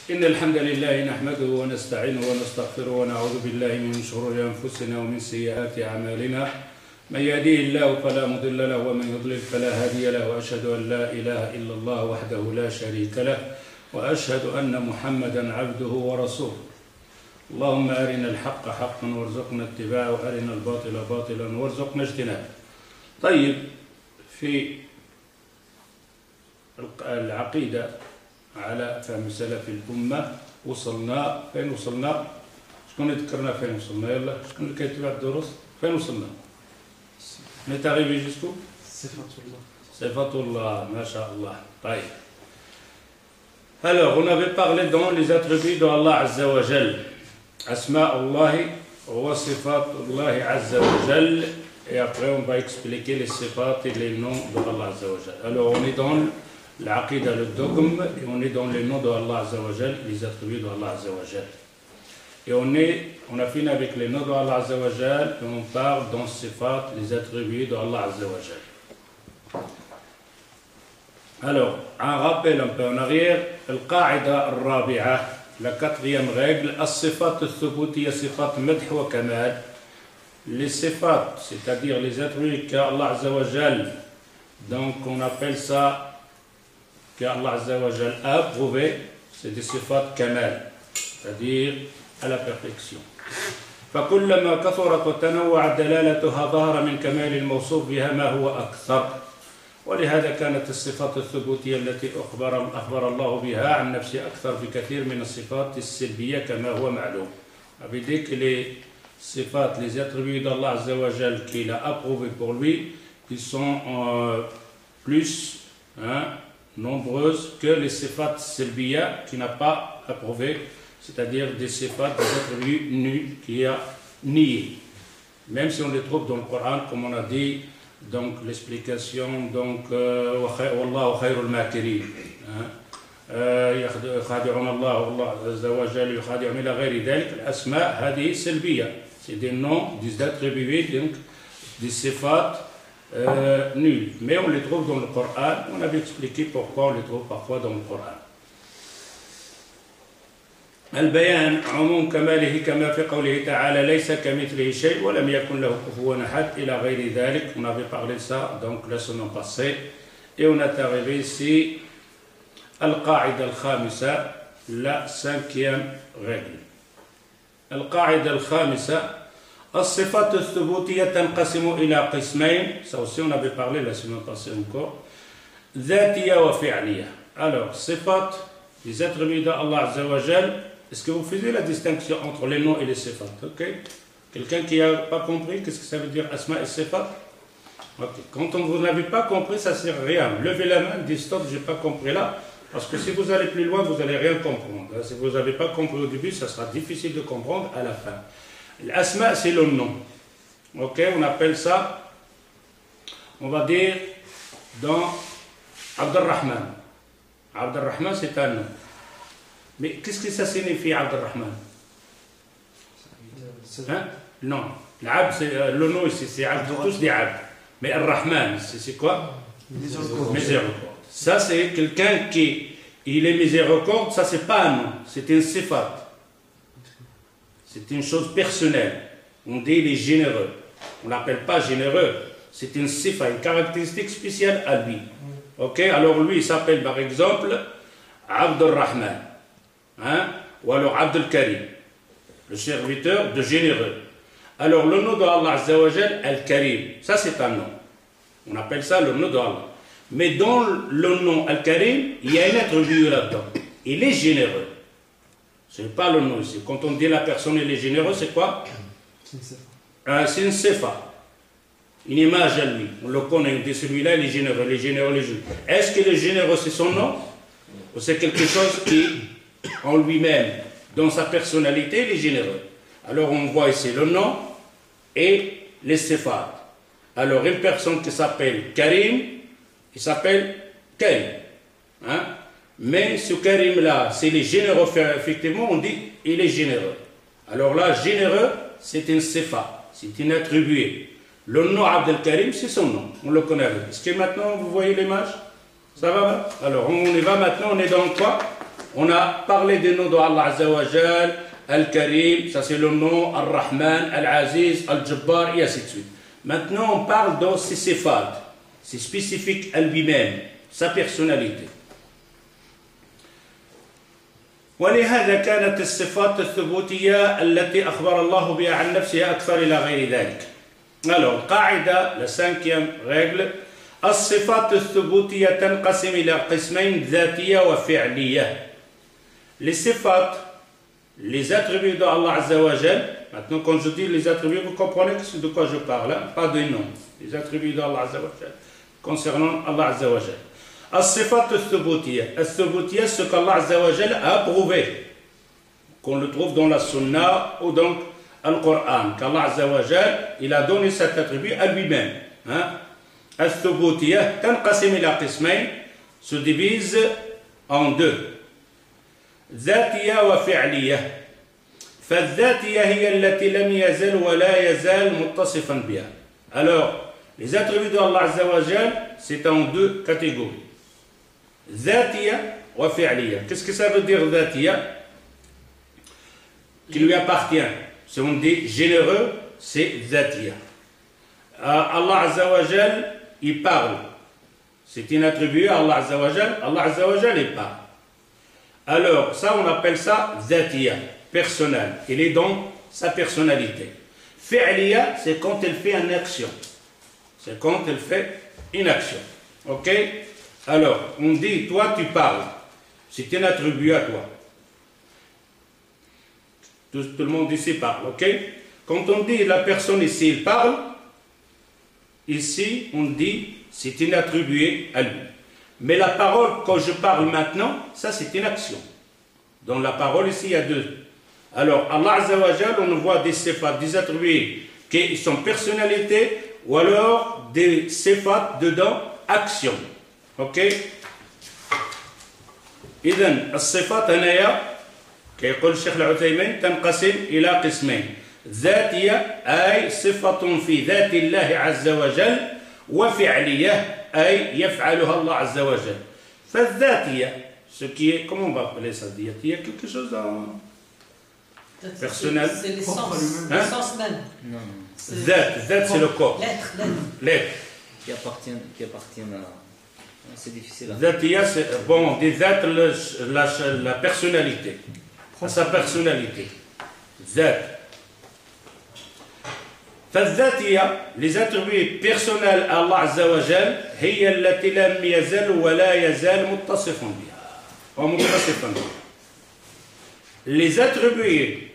إن الحمد لله نحمده ونستعينه ونستغفره ونعوذ بالله من شرور أنفسنا ومن سيئات أعمالنا من يهديه الله فلا مضل له ومن يضلل فلا هادي له وأشهد أن لا إله إلا الله وحده لا شريك له وأشهد أن محمدا عبده ورسوله. اللهم أرنا الحق حقا وارزقنا اتباعه وأرنا الباطل باطلا وارزقنا اجتنابه. طيب، في العقيدة على فهم سلف الأمة وصلنا فين وصلنا؟ شكون ذكرنا فين وصلنا؟ يلا شكون اللي كيتبع الدروس؟ فين وصلنا؟ نتغيب جسكو؟ صفة الله. صفة الله، ما شاء الله. طيب. Alors, on avait parlé dans les attributs d'Allah Azza wa Jal. Asma Allah wa sifat Allah Azza wa Jal. Et après, on va expliquer les sifat et les noms d'Allah Azza wa Jal. Alors, on est dans l'aqida, le dogme, et on est dans les noms d'Allah Azza wa Jal, les attributs d'Allah Azza wa Jal. Et on a fini avec les noms d'Allah Azza wa Jal, et on parle dans sifat, les attributs d'Allah Azza wa Jal. Alors, un rappel un peu en arrière, القاعدة الرابعة, la quatrième règle, الصفات الثبوتية صفات مدح وكمال. Les sifat, c'est-à-dire les attributs qu'Allah Azza wa Jal, donc on appelle ça qu'Allah Azza wa Jal a approuvé, c'est des sifat kamal, c'est-à-dire à la perfection. فكلما كثرت وتنوعت دلالتها ظهر من كمال الموصوف بها ما هو أكثر. ولهذا كانت الصفات الثبوتية التي أخبر الله بها عن نفسه أكثر بكثير من الصفات السلبية كما هو معلوم. Ça veut dire que les sifat, les attributs d'Allah Azza wa Jal qu'il a approuvés pour lui, ils sont plus nombreuses que les sifat silbiya qui n'a pas approuvé, c'est-à-dire des sifat, des attributs nuls qui a niés. Même si on les trouve dans le Coran, comme on a dit, donc l'explication, donc Wallahu khayrul makirin. يخادعون الله والله عز وجل يخادعون إلى غير ذلك. الأسماء هذه سلبية. C'est des noms, des attributs, donc des sifat nuls. Mais on les trouve dans le Coran. On avait expliqué pourquoi on les trouve parfois dans le Coran. البيان عموم كماله كما في قوله تعالى ليس كمثله شيء ولم يكن له كفوا أحد إلى غير ذلك. On avait parlé de ça donc la semaine passée. Et on est arrivé ici القاعدة الخامسة, la cinquième règle. القاعدة الخامسة الصفات الثبوتية تنقسم إلى قسمين. Ça aussi on avait parlé la semaine passée encore. ذاتية وفعلية. Alors, صفات, les attributs d'Allah Azza wa Jal. Est-ce que vous faisiez la distinction entre les noms et les sifat? Ok. Quelqu'un qui n'a pas compris, qu'est-ce que ça veut dire asma et sifat? Ok. Quand vous n'avez pas compris, ça ne sert à rien. Levez la main, dites stop, je n'ai pas compris là. Parce que si vous allez plus loin, vous n'allez rien comprendre. Si vous n'avez pas compris au début, ça sera difficile de comprendre à la fin. L'asma, c'est le nom. Ok, on appelle ça, on va dire, dans Abdurrahman. Abdurrahman, c'est un nom. Mais qu'est-ce que ça signifie, Abdurrahman? Hein? Non. Le nom ici, c'est tous des Abd. Mais Ar-Rahman, c'est quoi? Miséricorde. Ça, c'est quelqu'un qui il est miséricorde, ça, c'est pas un nom, c'est un sifat. C'est une chose personnelle. On dit il est généreux. On l'appelle pas généreux. C'est une sifa, une caractéristique spéciale à lui. Ok, alors lui, il s'appelle par exemple Abdurrahman. Ou alors Abdul Karim, le serviteur de généreux. Alors le nom d'Allah Azza wa Jal, Al-Karim, ça c'est un nom. On appelle ça le nom d'Allah. Mais dans le nom Al-Karim, il y a un attribut là-dedans. Il est généreux. Ce n'est pas le nom ici. Quand on dit la personne elle est généreuse, c'est quoi? C'est une sifa. Une image à lui. On le connaît, on dit celui-là il est généreux, il est généreux, il est généreux. Est-ce qu'il est généreux, c'est son nom? Ou c'est quelque chose qui, en lui-même, dans sa personnalité, il est généreux? Alors on voit ici le nom et les sifat. Alors une personne qui s'appelle Karim, il s'appelle Karim. Mais ce Karim-là, s'il est généreux, effectivement, on dit il est généreux. Alors là, généreux, c'est une sifa, c'est une attribué. Le nom Abdel Karim, c'est son nom, on le connaît. Est-ce que maintenant, vous voyez l'image? Ça va? Alors, on y va maintenant, on est dans quoi? On a parlé des noms d'Allah Azza wa Jal, Al-Karim, ça c'est le nom, Al-Rahman, Al-Aziz, Al-Jabbar, et ainsi de suite. Maintenant, on parle de ses sifat, c'est spécifique à lui-même, sa personnalité. ولهذا كانت الصفات الثبوتية التي أخبر الله بها عن نفسه أكثر إلى غير ذلك. Alors, قاعدة, la cinquième règle, الصفات الثبوتية تنقسم إلى قسمين ذاتية وفعلية. Les sifat, les attributs d'Allah Azza wa Jal. Maintenant, quand je dis les attributs, vous comprenez de quoi je parle, hein? Pas des noms. Les attributs d'Allah Azza wa Jal concernant Allah Azza wa Jal. As-sifat al-thubutiyya. Al-thubutiyya, ce qu'Allah Azza wa Jal a approuvé. Qu'on le trouve dans la Sunna ou donc Al-Qur'an. Qu'Allah Azza wa Jal, il a donné cet attribut à lui-même. Hein? Al-thubutiyya, tanqasim ila qismayn, se divise en deux. ذاتية وفعلية. فالذاتية هي التي لم يزل ولا يزال متصفا بها. Alors, les attributs d'Allah Azza wa Jal, c'est en deux catégories. ذاتية وفعلية. Qu'est-ce que ça veut dire ذاتية? Qui lui appartient. Si on dit généreux, c'est ذاتية. Allah Azza wa Jal, il parle. C'est un attribut à Allah Azza wa Jal. Allah Azza wa Jal, il parle. Alors, ça, on appelle ça ذاتية, personnel. Il est dans sa personnalité. Fi'liya, c'est quand elle fait une action. C'est quand elle fait une action. Ok? Alors, on dit, toi, tu parles. C'est un attribut à toi. Tout le monde ici parle. Ok? Quand on dit la personne ici, il parle, ici, on dit, c'est un attribut à lui. Mais la parole, quand je parle maintenant, ça c'est une action. Dans la parole, ici, il y a deux. Alors, Allah Azza wa Jal, on voit des sifat, des attributs qui sont personnalité, ou alors des sifat dedans, action. Ok? إذن الصفات هنايا كيقول الشيخ العثيمين تنقسم إلى قسمين. ذاتية أي صفة في ذات الله عز وجل وفعلية أي يفعلها الله عز وجل. فالذاتية, ce qui est, comment on va appeler ça? Il y a quelque chose en personnel. C'est l'essence même. Non. Zat, c'est le corps. L'être. Qui appartient à... C'est difficile. Zatiya, c'est bon, des zat, la personnalité. À sa personnalité. Zat. فالذاتية les attributs personnels à Allah Azza wa Jal هي التي لم يزل ولا يزال متصفا بها أو متصفا بها. Les attributs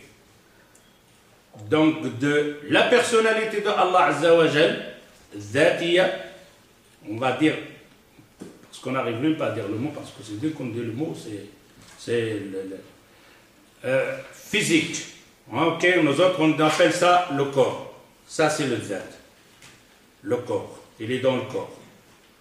donc de la personnalité de Allah Azza wa Jal, ذاتية, on va dire, parce qu'on n'arrive même pas à dire le mot, parce que c'est dès qu'on dit le mot, c'est physique. Ok, nous autres on appelle ça le corps. Ça, c'est le zat. Le corps. Il est dans le corps.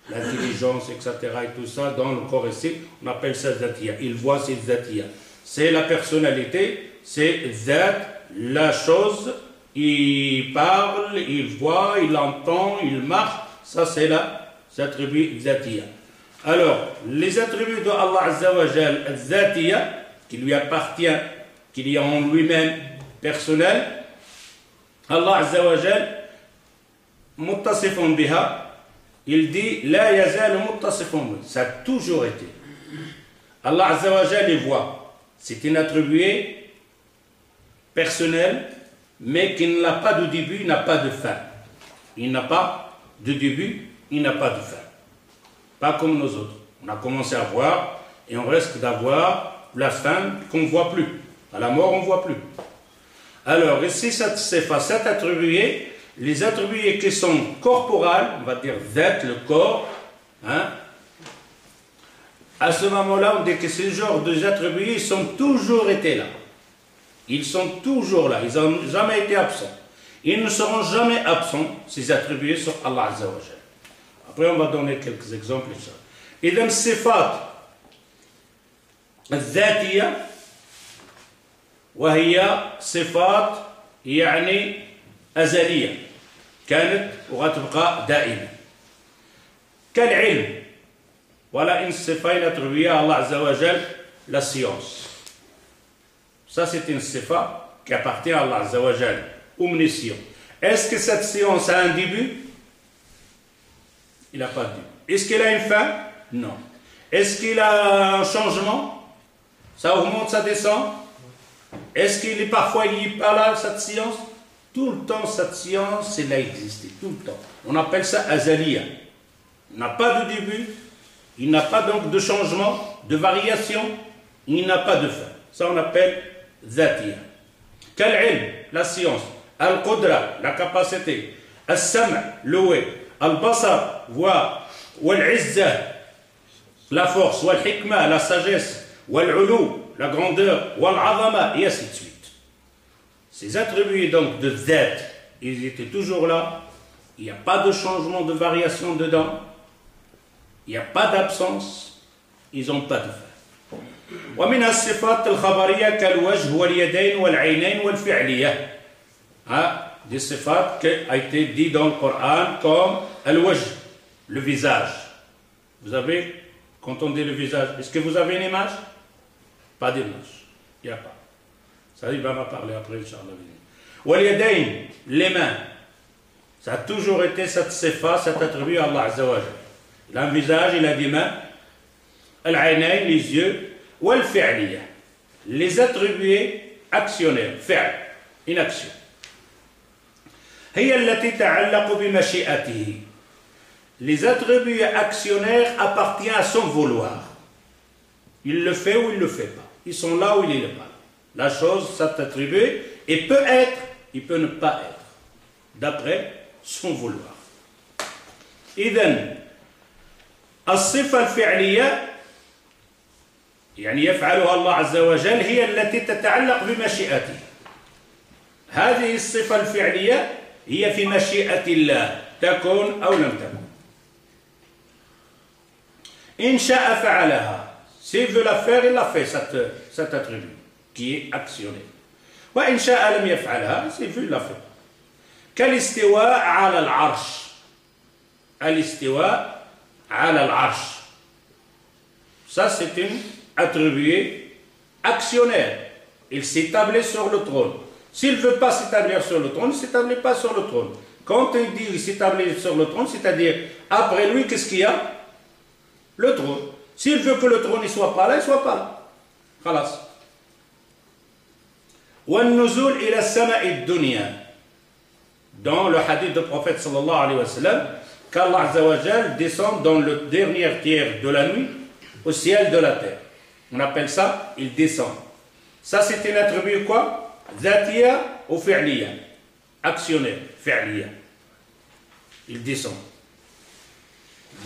L'intelligence, etc. et tout ça, dans le corps ici, on appelle ça zatiya. Il voit, c'est zatiya. C'est la personnalité, c'est zat, la chose. Il parle, il voit, il entend, il marche. Ça, c'est l'attribut zatiya. Alors, les attributs de Allah Azza wa Jal, zatiya, qui lui appartient, qu'il y a en lui-même personnel, Allah Azza wa Jal, muttasifun biha, il dit la yazal muttasifun biha. Ça a toujours été. Allah Azza wa Jal les voit. C'est un attribut personnel, mais qui n'a pas de début, il n'a pas de fin. Il n'a pas de début, il n'a pas de fin. Pas comme nous autres. On a commencé à voir et on risque d'avoir la fin qu'on ne voit plus. À la mort, on ne voit plus. Alors, ici, cet attribué, les attributs qui sont corporels, on va dire d'être le corps, hein, à ce moment-là, on dit que ces genres d'attributs, ils sont toujours été là. Ils sont toujours là, ils n'ont jamais été absents. Ils ne seront jamais absents, ces attributs sur Allah Azza wa Jal. Après, on va donner quelques exemples. Et dans ces sifat, الذاتية وهي صفات يعني أزلية كانت وغتبقى دائمة كالعلم ولا إن الصفة attribuée à Allah Azza wa Jal la science. Ça, c'est une sifa qui appartient à Allah Azza wa Jal, omniscient. Est-ce que cette science a un début? Il n'a pas de début. Est-ce qu'elle a une fin? Non. Est-ce qu'il a un changement? Ça augmente, ça descend? Est-ce qu'il est parfois lié par là, cette science? Tout le temps, cette science, elle a existé, tout le temps. On appelle ça azaliya. Il n'a pas de début, il n'a pas donc de changement, de variation, il n'a pas de fin. Ça, on appelle zatiya. Quel la science, al-qudra, la capacité, al-sam', l'oué, al-basar, voir, wal-izza, la force, wal-hikma, la sagesse, wal-ulu, la grandeur, wal-azama, et ainsi de suite. Ces attributs donc de zat, ils étaient toujours là, il n'y a pas de changement, de variation dedans, il n'y a pas d'absence, ils n'ont pas de fin. ومن الصفات الخبرية كالوجه واليدين والعينين والفعلية. Des sifat qui a été dit dans le Coran comme al-wajh, le visage. Vous avez, quand on dit le visage, est-ce que vous avez une image? Pas d'image, il n'y a pas. Ça, il va m'en parler après, Inch'Allah. Wal-yadayn, les mains. Ça a toujours été cette sifa, cet attribut à Allah Azza wa Jal. Il a un visage, il a des mains. Al-aynayn, les yeux. Wal-fi'liya, les attribués actionnaires, fi'l, une action. هي التي تعلق بمشيئته. Les attributs actionnaires appartiennent à son vouloir. Il le fait ou il ne le fait pas. Ils sont là ou il n'est pas. La chose, cet attribut, et peut être, il peut ne pas être, d'après son vouloir. إذن الصفة الفعلية يعني يفعلها الله عز وجل هي التي تتعلق بمشيئته. هذه الصفة الفعلية هي في مشيئة الله تكون أو لم تكن. إن شاء فعلها. S'il veut la faire, il la fait, cet attribut qui est actionné. وإن شاء لم يفعلها, s'il veut, il la fait. كالاستواء على العرش. الاستواء على العرش. Ça, c'est une attribué actionnaire. Il s'établit sur le trône. S'il ne veut pas s'établir sur le trône, il ne s'établit pas sur le trône. Quand il dit qu'il s'établit sur le trône, c'est-à-dire après lui, qu'est-ce qu'il y a? Le trône. S'il veut que le trône ne soit pas là, il ne soit pas là. Khalas. وَالنُّزُولِ إِلَى السَّمَاءِ الدُّنْيَا. Dans le hadith du prophète sallallahu alayhi wa sallam, qu'Allah Azza wa Jal descend dans le dernier tiers de la nuit au ciel de la terre. On appelle ça, il descend. Ça, c'est un attribut quoi? Zatiya ou fi'liya. Actionnaire, fi'liya. Il descend.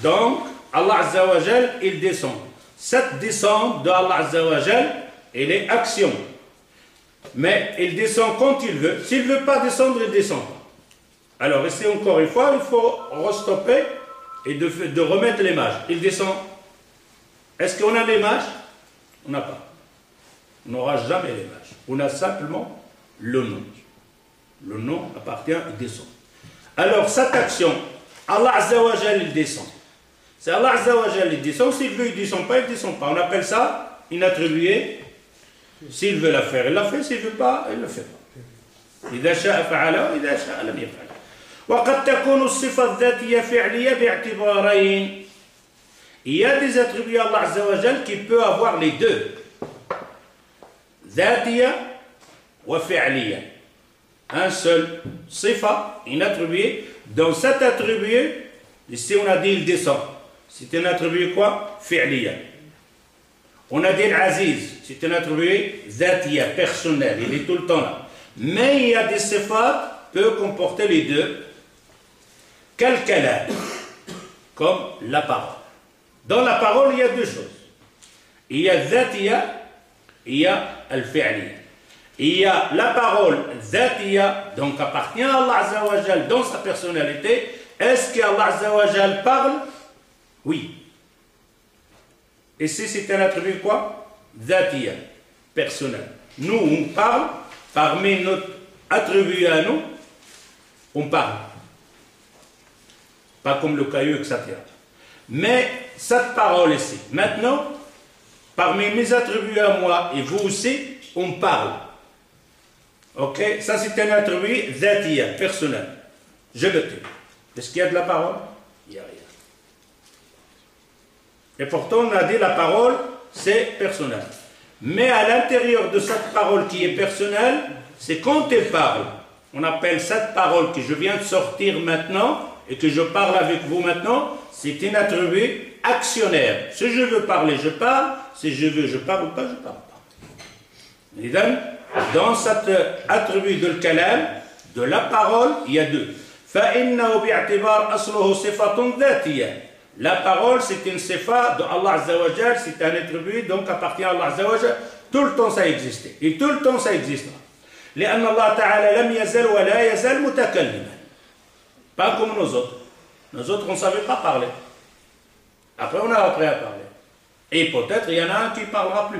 Donc, Allah Azza wa Jal, il descend. Cette descente de Allah Azza wa Jal, elle est action. Mais il descend quand il veut. S'il ne veut pas descendre, il ne descend pas. Alors, ici, encore une fois, il faut restopper et de remettre l'image. Il descend. Est-ce qu'on a l'image? On n'a pas. On n'aura jamais l'image. On a simplement le nom. Le nom appartient, il descend. Alors, cette action, Allah Azza wa Jal, il descend. C'est Allah Azza wa Jal, il descend. S'il veut, il ne descend pas, il ne descend pas. On appelle ça une attribuée. S'il veut la faire, il la fait. S'il ne veut pas, il ne le fait pas. إذا شاء فعله وإذا شاء لم يفعل. وقد تكون الصفة الذاتية فعلية باعتبارين. Il y a des attributs à Allah Azza wa Jal qui peuvent avoir les deux. ذاتية وفعلية. Un seul sifa, une attribut. Dans cet attribut, ici on a dit il descend. C'est un attribut quoi? Fi'liya. On a dit l'aziz, c'est un attribut ذاتية, personnel, il est tout le temps là. Mais il y a des sifat qui peuvent comporter les deux. Quel kalam, comme la parole. Dans la parole, il y a deux choses. Il y a ذاتية, il y a al-fi'liya. Il y a la parole ذاتية, donc appartient à Allah Azza wa Jal dans sa personnalité. Est-ce qu'Allah Azza wa Jal parle? Oui. Et si c'est un attribut quoi? ذاتية, personnel. Nous, on parle, parmi notre attribut à nous, on parle. Pas comme le caillou, etc. Mais cette parole ici, maintenant, parmi mes attributs à moi et vous aussi, on parle. Ok? Ça, c'est un attribut dhatiya, personnel. Je le tais. Est-ce qu'il y a de la parole? Il n'y a rien. Et pourtant, on a dit la parole, c'est personnel. Mais à l'intérieur de cette parole qui est personnelle, c'est quand elle parle. On appelle cette parole que je viens de sortir maintenant et que je parle avec vous maintenant, c'est un attribut actionnaire. Si je veux parler, je parle. Si je veux, je parle pas, je parle pas. Et donc, dans cet attribut de kalam, de la parole, il y a deux. فَإِنَّهُ بِاعْتِبَارْ أَصْلُهُ صِفَةٌ ذَاتِيَّةٌ. La parole, c'est une sifa de Allah Azza wa Jal, c'est un attribut, donc appartient à Allah Azza wa Jal. Tout le temps ça existait. Et tout le temps ça existera. لأن الله تعالى لم يزل ولا يزال متكلما. Pas comme nous autres. Nous autres, on ne savait pas parler. Après, on a appris à parler. Et peut-être, il y en a un qui ne parlera plus.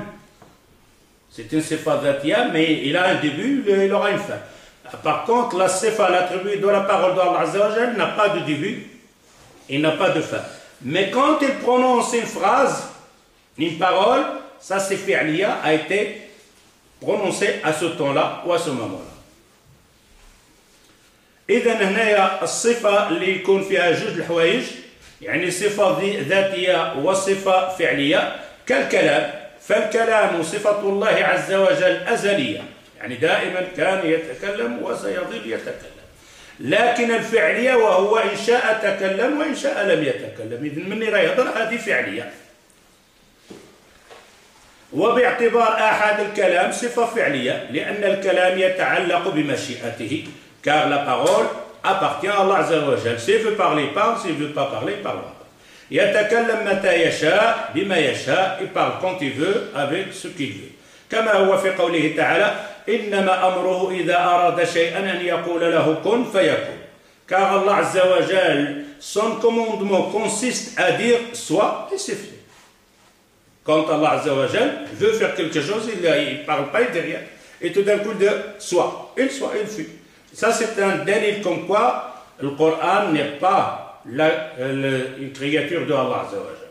C'est une sifa dhatiya, mais il a un début, il aura une fin. Par contre, la sifa, l'attribut de la parole d'Allah Azza wa Jal n'a pas de début, il n'a pas de fin. Mais quand il prononce une phrase, une parole, ça c'est fi'liya, a été prononcé à ce temps-là ou à ce moment-là. إذا هنا الصفة اللي يكون فيها جوج الحوايج يعني صفة ذاتية وصفة فعلية كالكلام فالكلام صفة الله عز وجل أزلية يعني دائما كان يتكلم وسيظل يتكلم لكن الفعلية وهو إن شاء تكلم وإن شاء لم يتكلم إذن من راه يهضر هذه فعلية وباعتبار آحاد الكلام صفة فعلية لأن الكلام يتعلق بمشيئته car la parole appartient à Allah Azza wa Jal. S'il veut parler, il parle. S'il ne veut pas parler, il ne parlera pas. يتكلم متى يشاء بما يشاء. Il parle quand il veut, avec ce qu'il veut. كما هو في قوله تعالى إنما أمره إذا أراد شيئا أن يقول له كن فيكون. Car Allah Azza wa Jal, son commandement consiste à dire soit et c'est fait. Quand Allah Azza wa Jal veut faire quelque chose, il ne parle pas, il dit rien. Et tout d'un coup, il dit soit, il fait. Ça, c'est un délit comme quoi le Coran n'est pas une créature de Allah Azza wa Jal.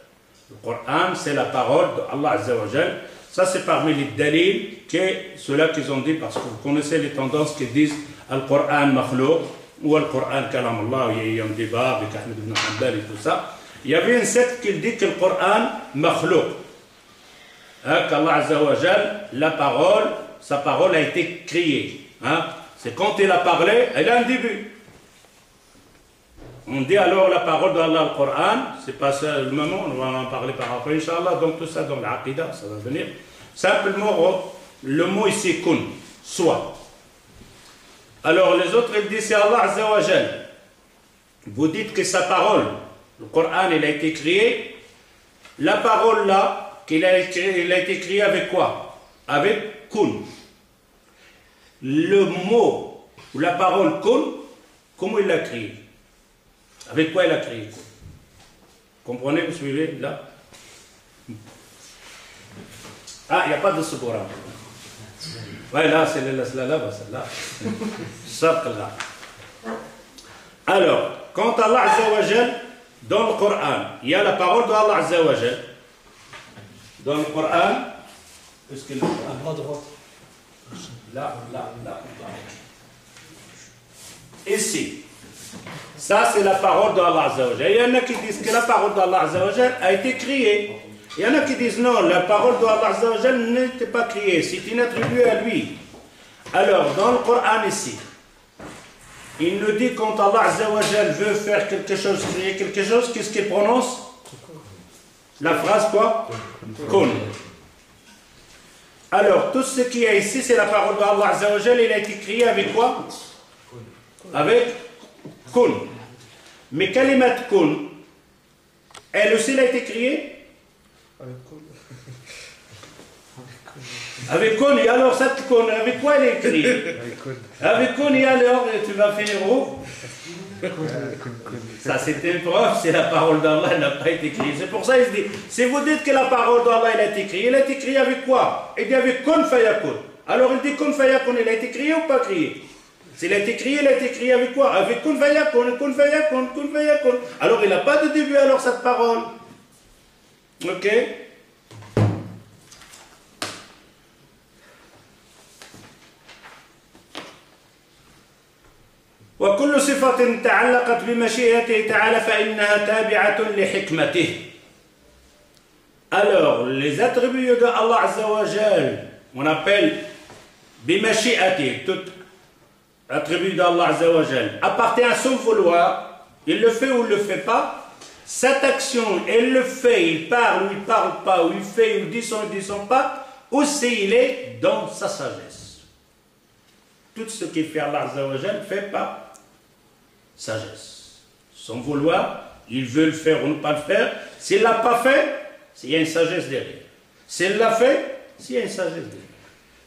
Le Coran, c'est la parole de Allah Azza wa Jal. Ça, c'est parmi les délits que ceux-là qu'ils ont dit, parce que vous connaissez les tendances qui disent le Coran makhlouq ou le Coran kalam Allah, il y a un débat avec Ahmed ibn Hanbal et tout ça. Il y avait une secte qui dit que le Coran makhlouq. Qu'Allah Azza wa Jal, la parole, sa parole a été créée. C'est quand il a parlé, elle a un début. On dit alors la parole d'Allah, le Coran, c'est pas ça le moment, on va en parler par après, Inch'Allah, donc tout ça dans l'Aqidah, ça va venir. Simplement, le mot ici, kun, soit. Alors les autres, ils disent c'est Allah Azza wa Jal. Vous dites que sa parole, le Coran, il a été créé. La parole là, il a été créé avec quoi? Avec kun. Le mot ou la parole kun, comment il l'a créé? Avec quoi il a créé? Comprenez, vous suivez là? Ah, il n'y a pas de Subura. Ouais, là, c'est là. Là. Alors, quand Allah Azza wa Jal, dans le Coran, il y a la parole d'Allah Azza wa Jal. Dans le Coran, est-ce qu'il y a à droite? Là. Ici. Ça, c'est la parole d'Allah Azza wa Jal. Il y en a qui disent que la parole d'Allah Azza wa Jal a été créée. Il y en a qui disent non, la parole d'Allah Azza wa Jal n'était pas créée. C'est une attribut à lui. Alors, dans le Coran ici, il nous dit quand Allah Azza wa Jal veut faire quelque chose, créer quelque chose, qu'est-ce qu'il prononce? La phrase quoi? Kun. Alors, tout ce qu'il y a ici, c'est la parole d'Allah Azza wa Jal, il a été créé avec quoi? Avec kun. Mais kalimat kun, elle aussi, elle a été créée? Avec kun. Et alors, cette kun, avec quoi elle est créée? Avec kun, et alors, tu vas finir où? Ça, c'est une preuve, c'est la parole d'Allah, elle n'a pas été créée. C'est pour ça qu'il dit, si vous dites que la parole d'Allah, elle a été créée, elle a été créée avec quoi? Il dit avec kun fayakun. Alors, il dit kun fayakun, elle a été créée ou pas créée? S'il a été créé avec quoi? Avec kun fayakun, kun fayakun, kun fayakun. Alors, il n'a pas de début, alors, cette parole. Ok? وكل صفة تعلقت بمشيئته تعالى فإنها تابعة لحكمته. Alors, les attributs d'Allah Azza wa Jal, on appelle bimashi'ati, tout attribut d'Allah Azza wa Jal, appartient à son vouloir, il le fait ou il ne le fait pas. Cette action, elle le fait, il parle ou il ne parle pas, ou il fait ou il dit son pas, aussi il est dans sa sagesse. Tout ce qui fait Allah Azza wa Jal fait par sagesse. Son vouloir, il veut le faire ou ne pas le faire. S'il ne l'a pas fait, il y a une sagesse derrière. S'il l'a fait, il y a une sagesse derrière.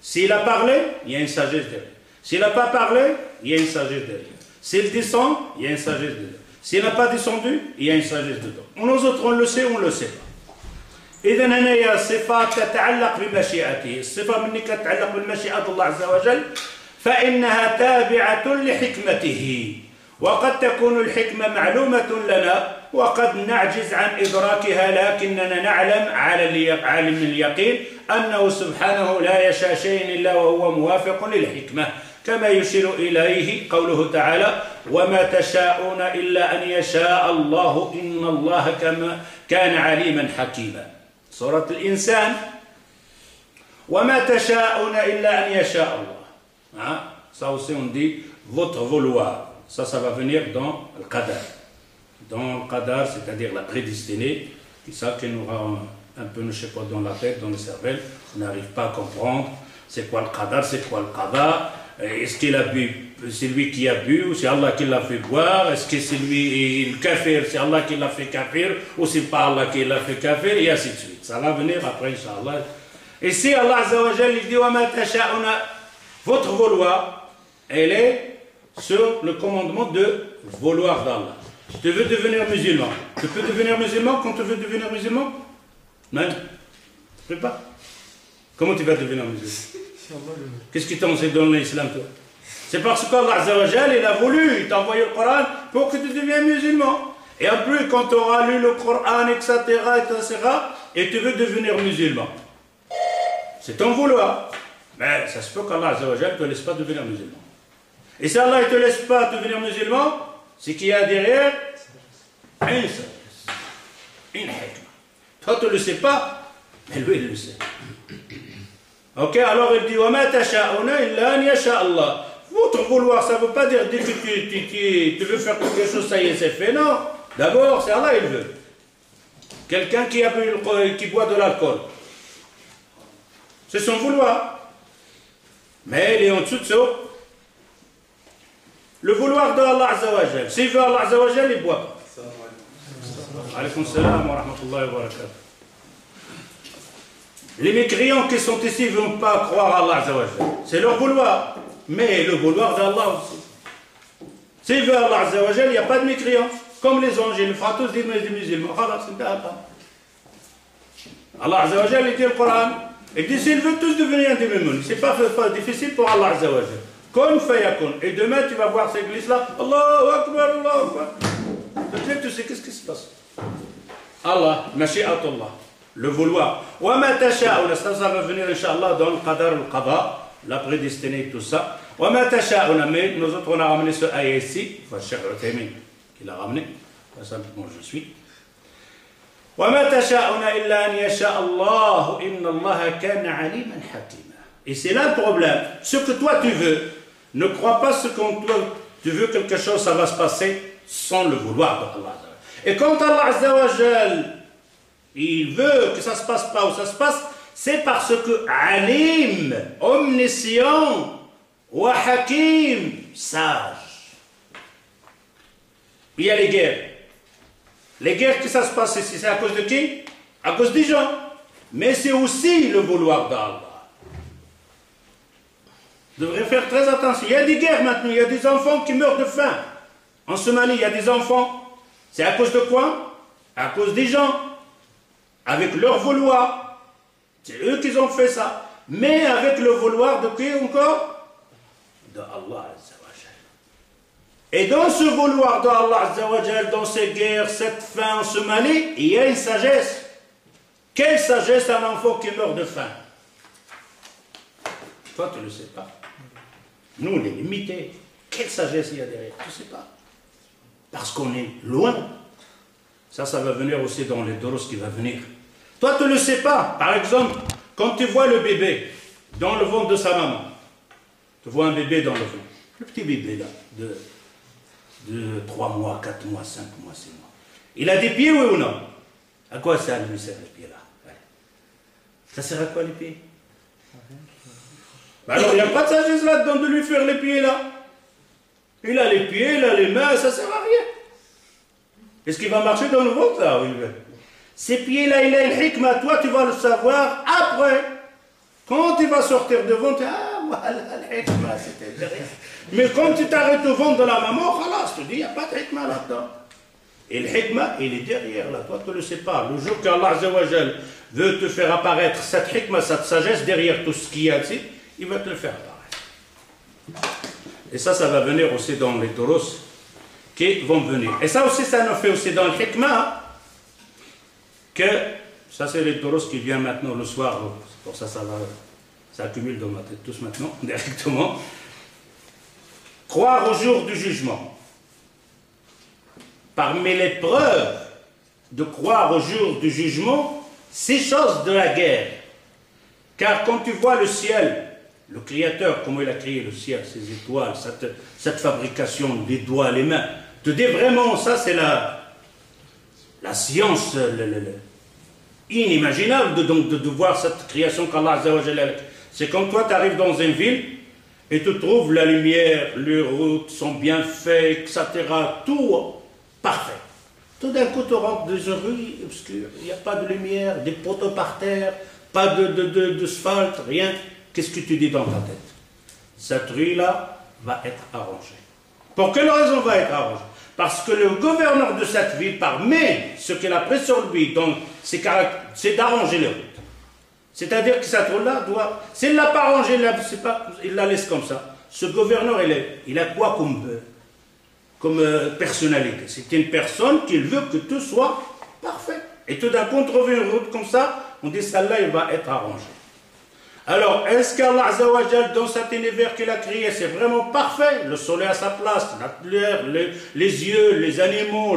S'il a parlé, il y a une sagesse derrière. S'il n'a pas parlé, il y a une sagesse derrière. S'il descend, il y a une sagesse derrière. S'il n'a pas descendu, il y a une sagesse dedans. Nous autres, on le sait ou on ne le sait pas. إذا هنا صفات تتعلق بمشيئته، الصفة منك تتعلق بالمشيئة الله عز وجل فإنها تابعة لحكمته، وقد تكون الحكمة معلومة لنا وقد نعجز عن إدراكها، لكننا نعلم علم اليقين أنه سبحانه لا يشاء شيء إلا وهو موافق للحكمة، كما يشير إليه قوله تعالى وما تشاءون إلا أن يشاء الله إن الله كان عليما حكيما. سورة الإنسان وما تشاءون إلا أن يشاء الله. Ça aussi on dit votre vouloir. Ça va venir dans le qadar. Dans le qadar, c'est-à-dire la prédestinée, qui ça qui nous rend un peu, je sais pas, dans la tête, dans le cerveau, on n'arrive pas à comprendre c'est quoi le qadar, c'est quoi le qadar. Est-ce qu'il a bu, c'est lui qui a bu, ou c'est Allah qui l'a fait boire? Est-ce que c'est lui, le kafir, c'est Allah qui l'a fait kafir, ou c'est pas Allah qui l'a fait kafir, et ainsi de suite. Ça va venir après, Inch'Allah. Et si Allah Azza wa Jal, il dit, wa ma tasha'una, votre vouloir, elle est sur le commandement de vouloir d'Allah. Tu veux devenir musulman. Tu peux devenir musulman quand tu veux devenir musulman? Non. Tu ne peux pas. Comment tu vas devenir musulman? Qu'est-ce qui t'a enseigné dans l'islam, toi? C'est parce qu'Allah Azza wa Jal, il a voulu, il t'a envoyé le Coran pour que tu deviennes musulman. Et après, quand tu auras lu le Coran, etc., et tu veux devenir musulman, c'est ton vouloir. Mais ça se peut qu'Allah Azza wa Jal ne te laisse pas devenir musulman. Et si Allah ne te laisse pas devenir musulman, c'est qu'il y a derrière une sagesse, une hikmah. Toi, tu ne le sais pas, mais lui, il le sait. Ok, alors il dit وَمَا تَشَاءُونَ إِلَّا أَنْ يَشَاءَ اللَّهُ. Votre vouloir, ça ne veut pas dire que tu veux faire quelque chose, ça y est, c'est fait. Non. D'abord, c'est Allah, il veut. Quelqu'un qui boit de l'alcool, c'est son vouloir. Mais il est en dessous de ça. Le vouloir de Allah Azza wa Jal. S'il veut Allah Azza wa Jal, il ne boit pas. Alaykoum salam wa rahmatullahi wa barakatuh. Les mécréants qui sont ici ne vont pas croire à Allah Azza wa Jal. C'est leur vouloir. Mais le vouloir d'Allah aussi. S'il veut Allah Azza wa Jal, il n'y a pas de mécréants. Comme les anges, ils le feront tous des musulmans. Allah Azza wa Jal, il dit le Coran. Il dit s'ils veulent tous devenir des musulmans. Ce n'est pas difficile pour Allah Azza wa Jal. Kun fayakun. Et demain, tu vas voir cette église-là. Allahu Akbar, Allahu Akbar. Peut-être tu sais qu'est-ce qui se passe. Allah, mashi'atullah, le vouloir. Wa ma tasha'una, ça va venir, Inch'Allah, dans le qadar, le qada, la prédestinée, tout ça. Wa ma tasha'una, mais nous autres, on a ramené ce ayah ici. Enfin, Cheikh Uthaymin qui l'a ramené. Pas simplement, je suis. Wa ma tasha'una illa an yasha Allah, inna Allah kana aliman hakima. Et c'est là le problème. Ce que toi tu veux, ne crois pas ce que toi tu veux quelque chose, ça va se passer sans le vouloir d'Allah. Et quand Allah Azza wa Jal, il veut que ça se passe pas ou ça se passe, c'est parce que Alim, omniscient, wa Hakim, sage. Il y a les guerres. Les guerres que ça se passe ici, c'est à cause de qui? À cause des gens. Mais c'est aussi le vouloir d'Allah. Vous devrez faire très attention. Il y a des guerres maintenant, il y a des enfants qui meurent de faim. En Somalie, il y a des enfants. C'est à cause de quoi? À cause des gens. Avec leur vouloir. C'est eux qui ont fait ça. Mais avec le vouloir de qui encore? De Allah Azza wa Jal. Et dans ce vouloir de Allah Azza wa Jal, dans ces guerres, cette faim en Somalie, il y a une sagesse. Quelle sagesse un enfant qui meurt de faim? Toi, tu ne le sais pas. Nous, on est limités. Quelle sagesse il y a derrière? Je ne sais pas. Parce qu'on est loin. Ça va venir aussi dans les doros qui va venir. Toi, tu ne le sais pas. Par exemple, quand tu vois le bébé dans le ventre de sa maman, tu vois un bébé dans le ventre, le petit bébé là, de 3 mois, 4 mois, 5 mois, 6 mois. Il a des pieds, oui ou non? À quoi ça lui sert les pieds là? Ouais. Ça sert à quoi les pieds? Alors il n'y a pas de sagesse là-dedans de lui faire les pieds là. Il a les pieds, il a les mains, ça ne sert à rien. Est-ce qu'il va marcher dans le ventre là? Oui. Ces pieds-là, il a le hikmah, toi tu vas le savoir après. Quand il va sortir de ventre, ah voilà le hikmah, c'était derrière. Mais quand tu t'arrêtes au ventre de la maman, khalas, tu dis, il n'y a pas de hikmah là-dedans. Et le hikmah, il est derrière là, toi tu ne le sais pas. Le jour qu'Allah Azza wa Jal veut te faire apparaître cette hikmah, cette sagesse derrière tout ce qu'il y a ici, il va te le faire apparaître. Et ça va venir aussi dans les tauros qui vont venir. Et ça aussi, ça nous fait aussi dans le hikmah que, ça c'est les tauros qui viennent maintenant le soir, pour ça ça accumule dans ma tête tous maintenant, directement. Croire au jour du jugement. Parmi les preuves de croire au jour du jugement, c'est chose de la guerre. Car quand tu vois le ciel, le Créateur, comment il a créé le ciel, ces étoiles, cette fabrication, les doigts, les mains, te dis vraiment, ça c'est la science inimaginable de voir cette création qu'Allah Azza wa Jalla. C'est comme toi, tu arrives dans une ville et tu trouves la lumière, les routes sont bien faites, etc. Tout parfait. Tout d'un coup, tu rentres dans une rue obscure, il n'y a pas de lumière, des poteaux par terre, pas d'asphalte, rien. Qu'est-ce que tu dis dans ta tête? Cette rue-là va être arrangée. Pour quelle raison va être arrangée? Parce que le gouverneur de cette ville, parmi ce qu'il a pris sur lui, c'est d'arranger les routes. C'est-à-dire que cette route-là doit... S'il ne l'a pas arrangée, il la laisse comme ça. Ce gouverneur, il a quoi comme personnalité? C'est une personne qui veut que tout soit parfait. Et tout d'un coup, on trouve une route comme ça, on dit celle-là, il va être arrangée. Alors, est-ce qu'Allah Azza wa Jal, dans cet univers qu'il a créé, c'est vraiment parfait? Le soleil à sa place, l'air, les yeux, les animaux,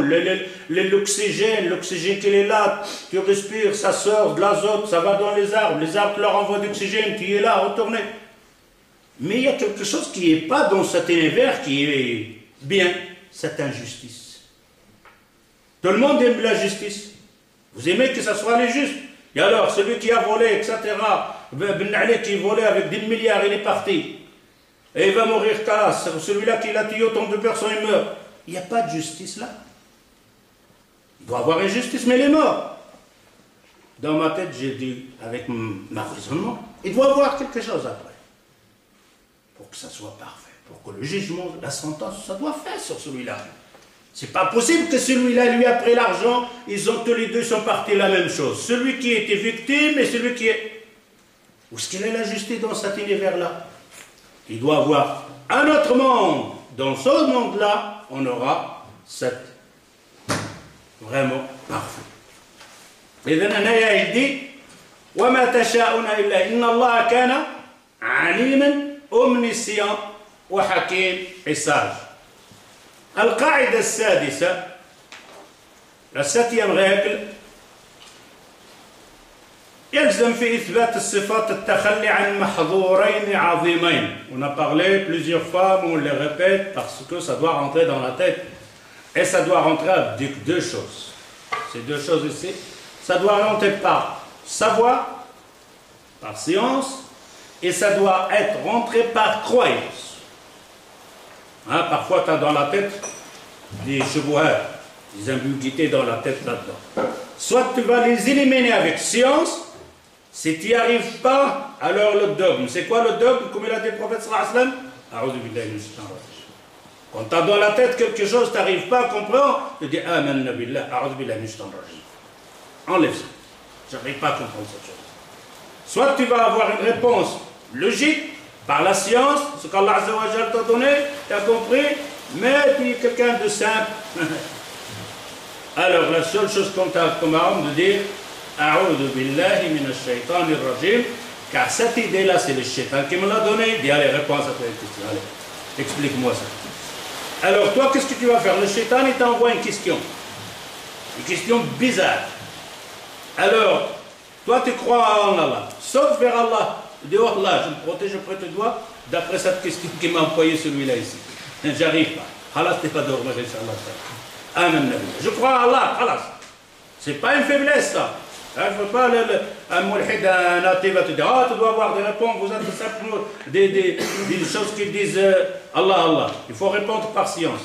l'oxygène qui est là, tu respires, ça sort de l'azote, ça va dans les arbres tu leur envoient d'oxygène, tu es là, retourné. Mais il y a quelque chose qui n'est pas dans cet univers qui est bien, cette injustice. Tout le monde aime la justice. Vous aimez que ça soit les justes. Et alors, celui qui a volé, etc., Ben Ali qui volait avec 10 milliards, il est parti. Et il va mourir casse. Celui-là qui l'a tué, autant de personnes, il meurt. Il n'y a pas de justice là. Il doit y avoir une justice, mais il est mort. Dans ma tête, j'ai dit, avec ma raisonnement, il doit y avoir quelque chose après. Pour que ça soit parfait. Pour que le jugement, la sentence, ça doit faire sur celui-là. C'est pas possible que celui-là, lui, a pris l'argent, tous les deux sont partis la même chose. Celui qui était victime et celui qui est... Où est-ce qu'il est la justice dans cet univers-là? Il doit avoir un autre monde. Dans ce monde-là, on aura cette vraiment parfait. Et then, il dit وَمَا تَشَاءُونَ إِلَّا إِنَّ اللَّهَ كَانَ عَلِيمًا omniscient وحكيم et sage. القاعدة السادسة, la 7e règle, يلزم في إثبات الصفات التخلي عن محظورين عظيمين. On a parlé plusieurs fois, mais on les répète parce que ça doit rentrer dans la tête. Et ça doit rentrer avec deux choses. Ces deux choses ici, ça doit rentrer par savoir, par science, et ça doit être rentré par croyance. Hein, parfois, tu as dans la tête des chevaucheurs, des ambiguïtés dans la tête là-dedans. Soit tu vas les éliminer avec science. Si tu n'y arrives pas, alors le dogme. C'est quoi le dogme? Comme il a dit le prophète sallallahu alayhi wa sallam. Quand tu as dans la tête quelque chose, tu n'arrives pas à comprendre, tu dis Amanna billah, a'udhu billahi minash shaitanir rajim. Enlève ça. Je n'arrive pas à comprendre cette chose. Soit tu vas avoir une réponse logique, par la science, ce qu'Allah Azza wa Jalla t'a donné, tu as compris, mais tu es quelqu'un de simple. Alors la seule chose qu'on t'a comme arme de dire A'udhu billahi minash shaitanir rajim, car cette idée-là, c'est le shaitan qui me l'a donné. Dis allez, réponse à ta question. Allez. Explique-moi ça. Alors toi, qu'est-ce que tu vas faire? Le shaitan, il t'envoie une question bizarre. Alors, toi, tu crois en Allah, sauf vers Allah. Tu dis, oh Allah, je me protège auprès de toi, d'après cette question qui m'a envoyé celui-là ici. J'arrive pas. Allah, t'es pas dormir, Inch'Allah. Amen. Je crois en Allah, Allah. C'est pas une faiblesse, ça. Il ne faut pas un mulhid, un athée va te dire, ah, tu dois avoir des réponses, vous êtes simplement des choses qui disent Allah, Allah. Il faut répondre par science.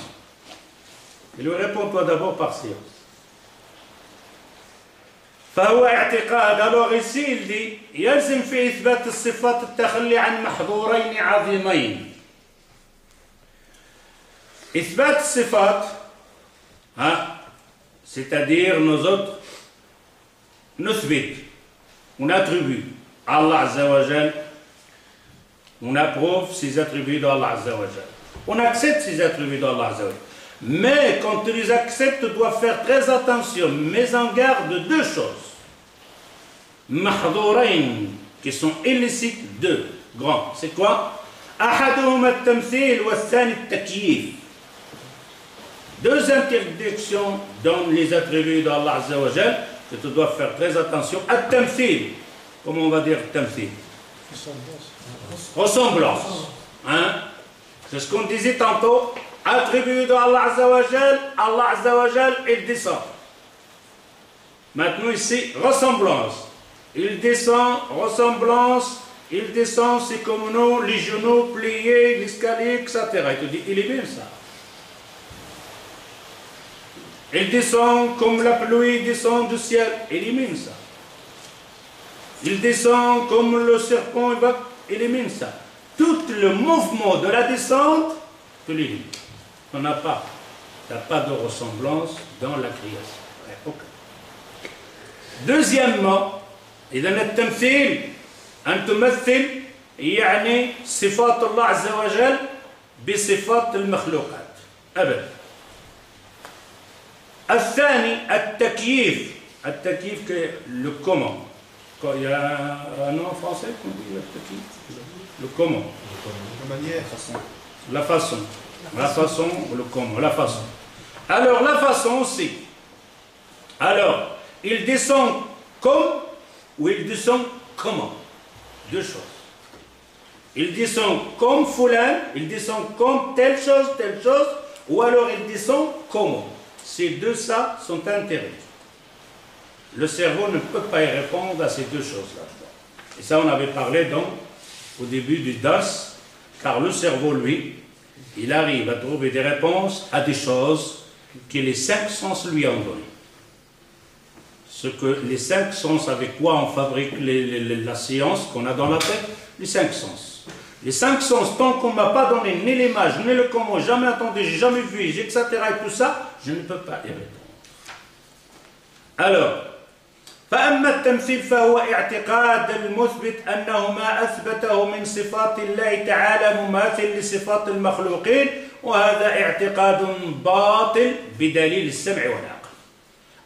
Il lui répond toi d'abord par science. فهو اعتقاد. Alors ici il dit يلزم في إثبات الصفات التخلي عن محظورين عظيمين. إثبات الصفات, c'est-à-dire nous autres نثبت, on attribue à Allah Azza wa Jal, on approuve ses attributs d'Allah Azza wa Jal, on accepte ses attributs d'Allah Azza wa Jal. Mais quand tu les acceptes, tu dois faire très attention, mets en garde de deux choses. Mahdourain, qui sont illicites, deux grands. C'est quoi? Ahaduhuma at-tamthil wa ath-thani at-takyif. Deux interdictions dans les attributs d'Allah Azza wa Jal, que tu dois faire très attention. At-tamthil, comment on va dire tamthil? Ressemblance. C'est ce qu'on disait tantôt. Attribut d'Allah Azza wa Jal, Allah Azza wa Jal, il descend. Maintenant ici, ressemblance. Il descend, ressemblance, il descend, c'est comme nous, les genoux pliés, l'escalier, etc. Il te dit, il est bien ça. Il descend comme la pluie descend du ciel, élimine ça. Il descend comme le serpent, élimine ça. Tout le mouvement de la descente, tu l'élimines. On n'a pas. Il n'y a pas de ressemblance dans la création. Okay. Deuxièmement, إذا التمثيل أن تمثل يعني صفات الله عز وجل بصفات المخلوقات أبدا. الثاني التكييف. التكييف le comment. Il y a un nom en français qu'on dit le takif. Le comment. La manière. La façon. La façon ou le comment. La façon. Alors la façon aussi. Alors, il descend comme ou il descend comment? Deux choses. Il descend comme Foulan, il descend comme telle chose, ou alors il descend comment? Ces deux ça sont interdits. Le cerveau ne peut pas y répondre à ces deux choses-là. Et ça, on avait parlé donc au début du DAS, car le cerveau, lui, il arrive à trouver des réponses à des choses que les cinq sens lui ont données. Ce que les cinq sens, avec quoi on fabrique la science qu'on a dans la tête, les cinq sens. Les cinq sens, tant qu'on ne m'a pas donné ni l'image, ni le comment, jamais entendu, j'ai jamais vu, etc. et tout ça, je ne peux pas y répondre. Alors, فأما التمثيل فهو اعتقاد المثبت أنه ما أثبته من صفات الله تعالى مماثل لصفات المخلوقين وهذا اعتقاد باطل بدليل السمع والعقل.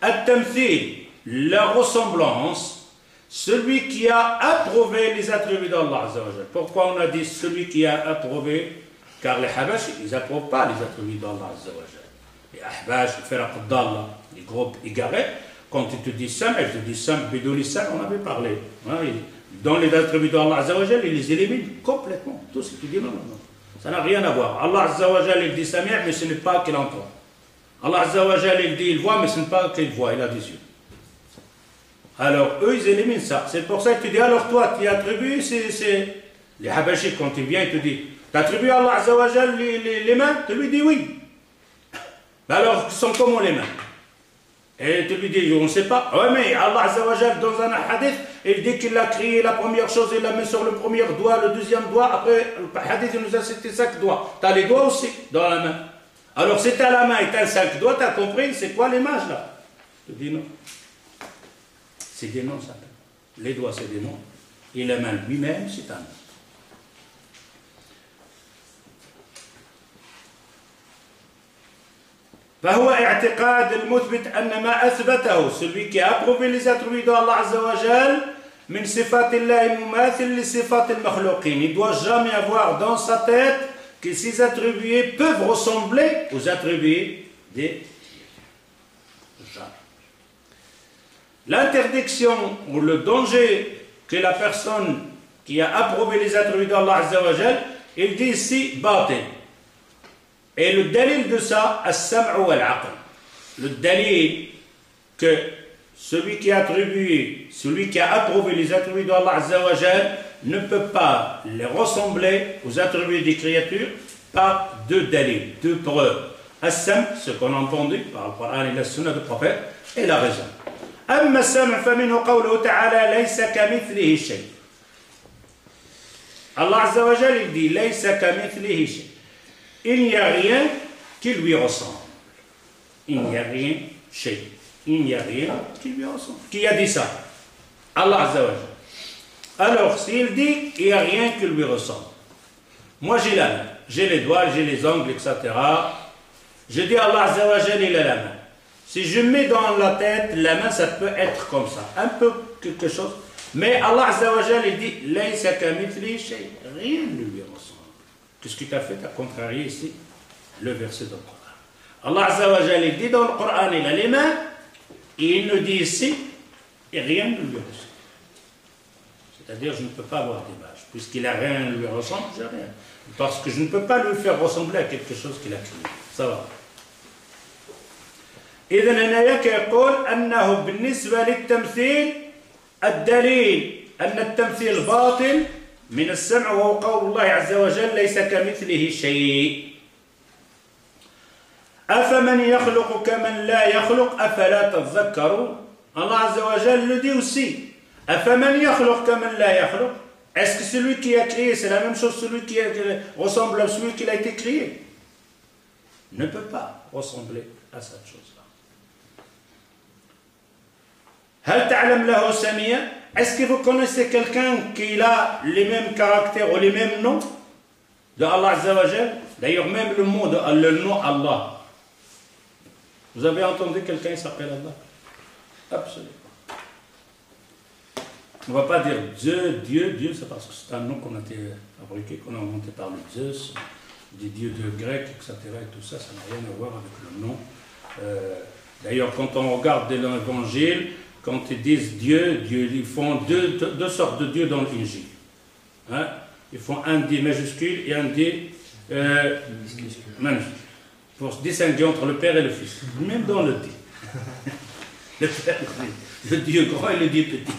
التمثيل, la ressemblance, celui qui a approuvé les attributs d'Allah Azza wa Jal. Pourquoi on a dit celui qui a approuvé? Car les Habash, ils n'approuvent pas les attributs d'Allah Azza wa Jal. Les Ahbash, les Firaq d'Allah, les groupes égarés, quand ils te disent Sam, ils te disent Sam, Bidouli Sam, on avait parlé. Dans les attributs d'Allah Azza wa Jal, ils les éliminent complètement. Tout ce que tu dis, non. Ça n'a rien à voir. Allah Azza wa Jal, il dit Samir, mais ce n'est pas qu'il entend. Allah Azza wa Jal, il dit il voit, mais ce n'est pas qu'il voit, il a des yeux. Alors, eux, ils éliminent ça. C'est pour ça que tu dis, alors toi, tu attribues, c'est... Les Habashis, quand il vient, il te dit, tu attribues à Allah Azza wa Jal les mains? Tu lui dis oui. Alors, sont comment les mains? Et tu lui dis, on ne sait pas. Oui, mais Allah Azza wa Jal, dans un hadith, il dit qu'il a créé la première chose, il la met sur le premier doigt, le deuxième doigt, après, le hadith, il nous a cité 5 doigts. Tu as les doigts aussi dans la main. Alors, si tu as la main et tu as 5 doigts, tu as compris, c'est quoi l'image là? Tu dis non. C'est des noms, ça. Les doigts, c'est des noms. Et la main lui-même, c'est un nom. فهو اعتقاد المثبت أن ما أثبته, celui qui a approuvé les attributs d'Allah Azza wa Jal, من صفات الله مماثل لصفات المخلوقين. Il ne doit jamais avoir dans sa tête que ces attributs peuvent ressembler aux attributs des gens. L'interdiction ou le danger que la personne qui a approuvé les attributs d'Allah Azza wa Jal, il dit ici batil. Et le dalil de ça, as-sam'u wal-aql. Le dalil que celui qui a attribué, celui qui a approuvé les attributs d'Allah Azza wa Jal ne peut pas les ressembler aux attributs des créatures par deux dalils, deux preuves. As-sam', ce qu'on a entendu par le Coran et la Sunna du prophète, et la raison. أما السمع فمنه قوله تعالى ليس كمثله شيء. Allah Azza wa Jal il dit ليس كمثله شيء. Il n'y a rien qui lui ressemble. Il n'y a rien, shay. Il n'y a rien qui lui ressemble. Qui a dit ça? Allah Azza wa Jal. Alors, s'il dit il n'y a rien qui lui ressemble. Moi j'ai la main, j'ai les doigts, j'ai les ongles, etc. Je dis Allah Azza wa Jal il a la main. Si je mets dans la tête, la main, ça peut être comme ça. Un peu quelque chose. Mais Allah Azza wa Jal, il dit, Laysa kamithli shay. Rien ne lui ressemble. Qu'est-ce que tu as fait? Tu as contrarié ici le verset dans le Coran. Allah Azza wa Jal, il dit dans le Coran, il a les mains. Et il nous dit ici, et rien ne lui ressemble. C'est-à-dire, je ne peux pas avoir d'image. Puisqu'il a rien ne lui ressemble, j'ai rien. Parce que je ne peux pas lui faire ressembler à quelque chose qu'il a créé. Ça va. إذن هنا يقول أنه بالنسبة للتمثيل الدليل أن التمثيل باطل من السمع وهو قول الله عز وجل ليس كمثله شيء أفمن يخلق كمن لا يخلق أفلا تذكرون. Allah عز وجل le dit aussi أفمن يخلق كمن لا يخلق. Est-ce que celui qui a créé c'est la même chose celui qui ressemble à celui qui a été créé? Ne peut pas ressembler à cette chose. هل تعلم له سمية? Est-ce que vous connaissez quelqu'un qui a les mêmes caractères ou les mêmes noms de Allah Azza wa Jal? D'ailleurs, même le nom Allah. Vous avez entendu quelqu'un qui s'appelle Allah? Absolument. On ne va pas dire Dieu, c'est parce que c'est un nom qu'on a été fabriqué, qu'on a inventé par le Zeus, des dieux de Grec, etc. Et tout ça, ça n'a rien à voir avec le nom. D'ailleurs, quand on regarde dans l'Évangile, quand ils disent Dieu, ils font deux sortes de Dieu dans l'Injil. Hein? Ils font un D majuscule et un D minuscule. Pour se distinguer entre le Père et le Fils. Même dans le D. Le Père, le Dieu grand et le Dieu petit.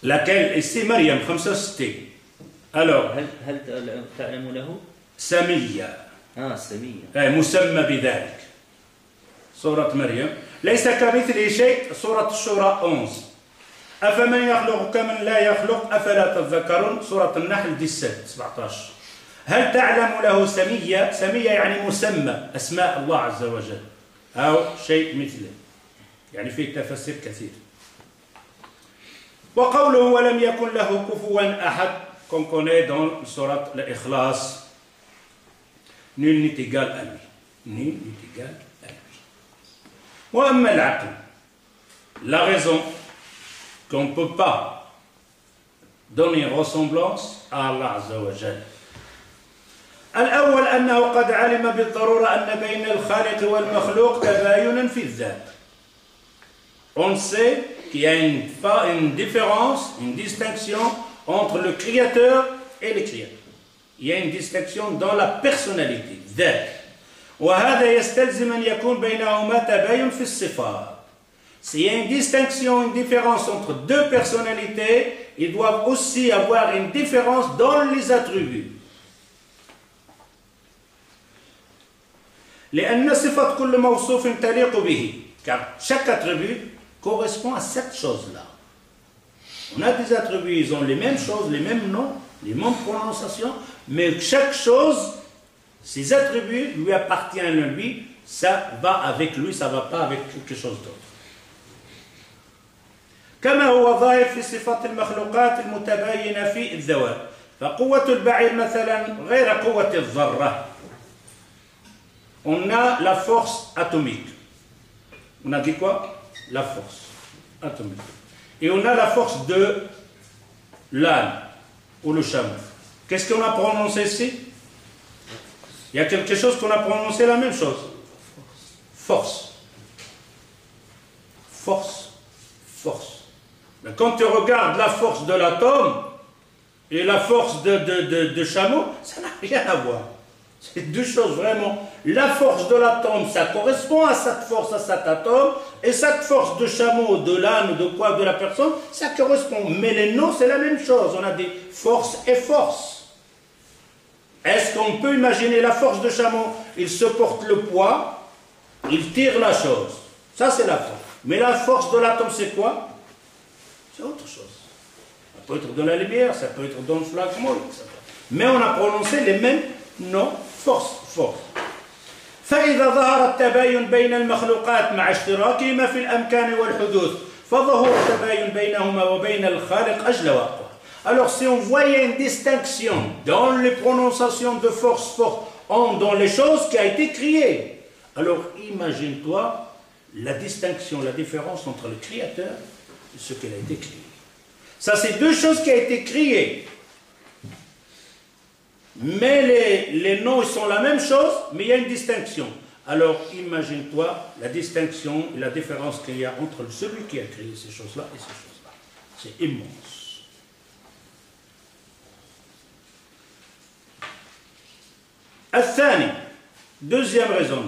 Laquelle? Et c'est Mariam, comme ça c'était. Alors, Samiyya. سمية مسمى بذلك سورة مريم ليس كمثله شيء سورة الشورى 11 أفمن يخلق كمن لا يخلق أفلا تذكرون سورة النحل 17 هل تعلم له سمية سمية يعني مسمى أسماء الله عز وجل أو شيء مثله يعني فيه تفسير كثير وقوله ولم يكن له كفوا أحد qu'on connaît dans سورة الإخلاص Nul n'est égal à lui. Nul n'est égal à lui. وأما العقل. La raison qu'on ne peut pas donner ressemblance à Allah Azza wa Jal. الأول أنه قد علم بالضرورة أن بين الخالق والمخلوق تباينا في الذات. On sait qu'il y a une différence, une distinction entre le créateur et le créateur. Il y a une distinction dans la personnalité. ذات. وهذا يستلزم أن يكون بينهما تباين في الصفات. S'il y a une distinction, une différence entre deux personnalités, ils doivent aussi avoir une différence dans les attributs. لأن صفة كل موصوف تليق به. Car chaque attribut correspond à cette chose-là. On a des attributs, ils ont les mêmes choses, les mêmes noms, les mêmes prononciations, mais chaque chose, ses attributs lui appartiennent à lui, ça va avec lui, ça ne va pas avec quelque chose d'autre. كما هو ظاهر في صفات المخلوقات المتباينة في الذوات فقوة البعير مثلا غير قوة الذرة. On a la force atomique. On a dit quoi? La force atomique. Et on a la force de l'âne ou le chameau. Qu'est-ce qu'on a prononcé ici? Il y a quelque chose qu'on a prononcé la même chose. Force. Force. Force. Mais quand tu regardes la force de l'atome et la force de chameau, ça n'a rien à voir. C'est deux choses vraiment. La force de l'atome, ça correspond à cette force, à cet atome, et cette force de chameau, de l'âne, de quoi, de la personne, ça correspond. Mais les noms, c'est la même chose. On a des forces et forces. Est-ce qu'on peut imaginer la force de chameau? Il supporte le poids, il tire la chose. Ça, c'est la force. Mais la force de l'atome, c'est quoi? C'est autre chose. Ça peut être de la lumière, ça peut être dans le flacon, etc. Mais on a prononcé les mêmes noms. Force, force. فإذا ظهر التباين بين المخلوقات مع اشتراكهما في الأمكان والحدوث فظهور التباين بينهما وبين الخالق أجل وأقوى. Alors si on voyait une distinction dans les prononciations de force, force, dans les choses qui a été créées, alors imagine-toi la distinction, la différence entre le créateur et ce qu'il a été créé. Ça c'est deux choses qui ont été créées. Mais les noms ils sont la même chose, mais il y a une distinction. Alors imagine-toi la distinction et la différence qu'il y a entre celui qui a créé ces choses-là et ces choses-là. C'est immense. الثاني, deuxième raison.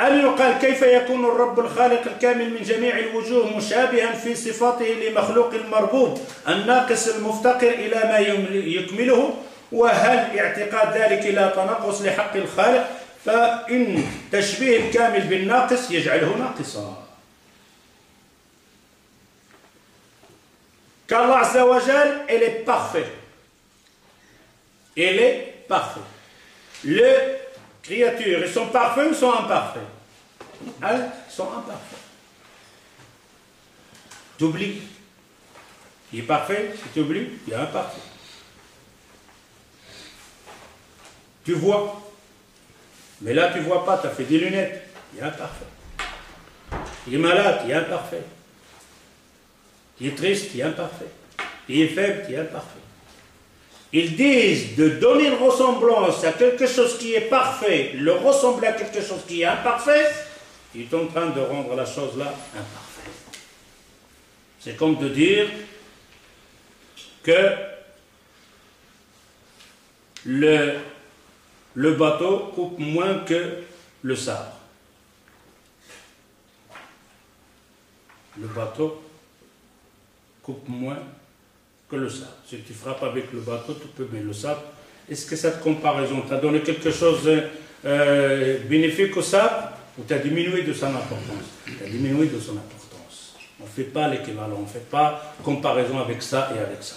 أن يقال كيف يكون الرب الخالق الكامل من جميع الوجوه مشابها في صفاته لمخلوق المربوب الناقص المفتقر إلى ما يكمله وهل اعتقاد ذلك لا تنقص لحق الخالق فإن تشبيه الكامل بالناقص يجعله ناقصا. qu'Allah Azza wa Jal, elle est parfaite. Elle est parfaite. Les créatures, ils sont parfaits ou sont imparfaits? Elles sont imparfaits. Tu oublies. Il est parfait, si tu oublies, il est imparfait. Tu vois. Mais là, tu ne vois pas, tu as fait des lunettes. Il est imparfait. Il est malade, il est imparfait. Il est triste, il est imparfait. Il est faible, il est imparfait. Ils disent de donner une ressemblance à quelque chose qui est parfait, le ressembler à quelque chose qui est imparfait, il est en train de rendre la chose là imparfaite. C'est comme de dire que le bateau coupe moins que le sabre. Le bateau coupe moins que le sabre. Si tu frappes avec le bateau, tu peux, mais le sabre, est-ce que cette comparaison t'a donné quelque chose de bénéfique au sabre ou t'as diminué de son importance? T'as diminué de son importance. On ne fait pas l'équivalent, on ne fait pas comparaison avec ça et avec ça.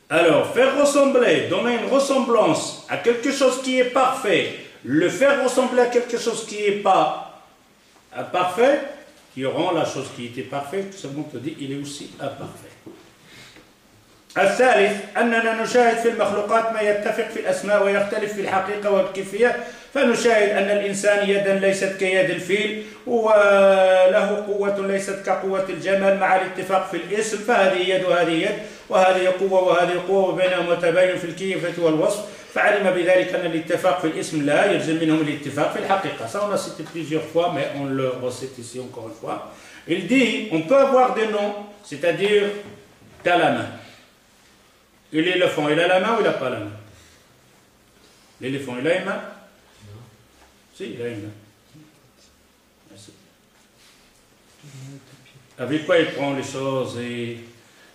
Alors, faire ressembler, donner une ressemblance à quelque chose qui est parfait, le faire ressembler à quelque chose qui n'est pas parfait, qui rend la chose qui était parfaite, seulement te dit, il est aussi imparfait. الثالث أننا نشاهد في المخلوقات ما يتفق في الأسماء ويختلف في الحقيقة والكيفية فنشاهد أن الإنسان يدا ليست كيد الفيل وله قوة ليست كقوة الجمل مع الاتفاق في الاسم فهذه يد وهذه يد وهذه قوة وهذه قوة وبينهما تباين في الكيفية والوصف فعلم بذلك أن الاتفاق في الاسم لا يلزم منهم الاتفاق في الحقيقة. Ça on l'a cité plusieurs fois mais on le recite ici encore une fois. Il dit on peut avoir des noms, c'est-à-dire t'as la main. Et l'éléphant, il a la main ou il n'a pas la main? L'éléphant, il a une main? Non. Si, il a une main. Merci. Avec quoi il prend les choses et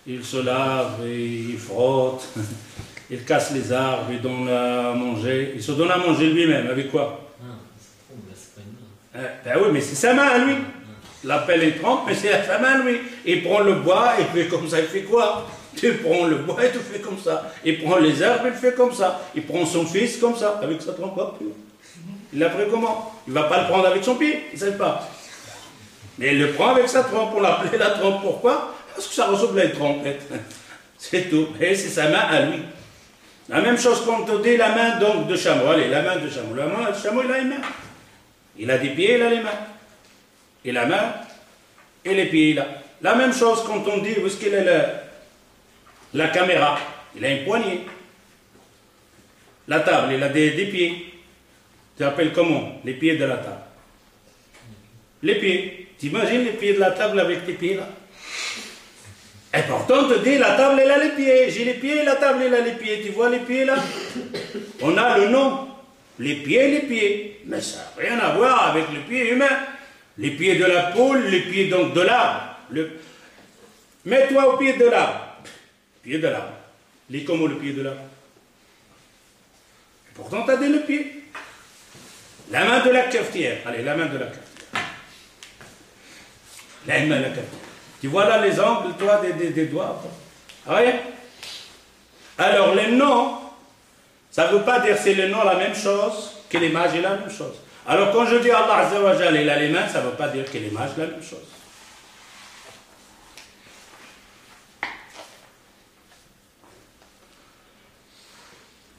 il se lave et il frotte, il casse les arbres, il donne à manger. Il se donne à manger lui-même. Avec quoi? Ben oui, mais c'est sa main à lui. L'appel est trempe, mais c'est sa main à lui. Il prend le bois et fait comme ça, il fait quoi? Tu prends le bois et tu fais comme ça. Il prend les herbes et il fait comme ça. Il prend son fils comme ça, avec sa trompe. Il l'a pris comment? Il ne va pas le prendre avec son pied, il ne sait pas. Mais il le prend avec sa trompe. On l'appelait la trompe. Pourquoi? Parce que ça ressemble à une trompette. C'est tout. Et c'est sa main à lui. La même chose qu'on te dit la main donc de chameau. Allez, la main de chameau. La main de chameau, il a une main. Il a des pieds, il a les mains. Et la main, et les pieds là. La même chose quand on dit où est-ce qu'il est la caméra. Il a une poignée. La table, il a des pieds. Tu appelles comment? Les pieds de la table. Les pieds. T'imagines les pieds de la table avec tes pieds là? Et pourtant, on te dit, la table, elle a les pieds. J'ai les pieds, la table, elle a les pieds. Tu vois les pieds là? On a le nom. Les pieds. Mais ça n'a rien à voir avec les pieds humains. Les pieds de la poule, les pieds donc de l'arbre. Mets-toi au pied de l'arbre. Pied de l'arbre. Lis comment le pied de l'arbre. Pourtant, tu as dit le pied. La main de la cafetière. Allez, la main de la cafetière. La main de la cafetière. Tu vois là les angles, toi, des doigts. Ah oui? Alors, les noms, ça ne veut pas dire c'est le nom la même chose que l'image est la même chose. Alors, quand je dis Allah Azza wa Jal, il a les mains, ça ne veut pas dire que l'image est la même chose.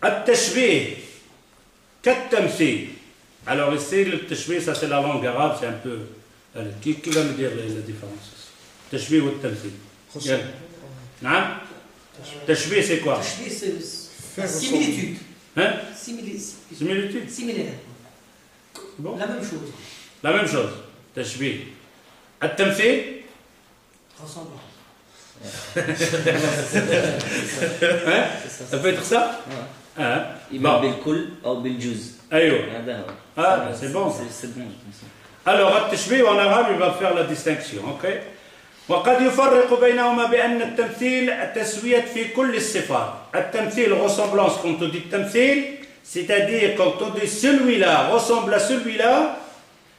التشبيه كالتمثيل. Alors ici, le tashbih, ça c'est la langue arabe, c'est un peu... Qui va me dire la différence? Tashbih ou tamthil? Non? Tashbih, c'est quoi? Tashbih, c'est similitude. Hein? Similitude. Similaire. Bon. La même chose. La même chose. Tashbih. At-tamthil? Ressemblant. Hein? Ça peut être ça? Hein? إما بالكل أو بالجزء. أيوه. هذا هو. Ah, c'est bon. C'est bon. Alors, التشبيه en arabe, il va faire la distinction, ok? وقد يفرق بينهما بأن التمثيل تسوية في كل الصفات. التمثيل ressemblance, quand on dit التمثيل, c'est-à-dire quand on dit celui-là ressemble à celui-là,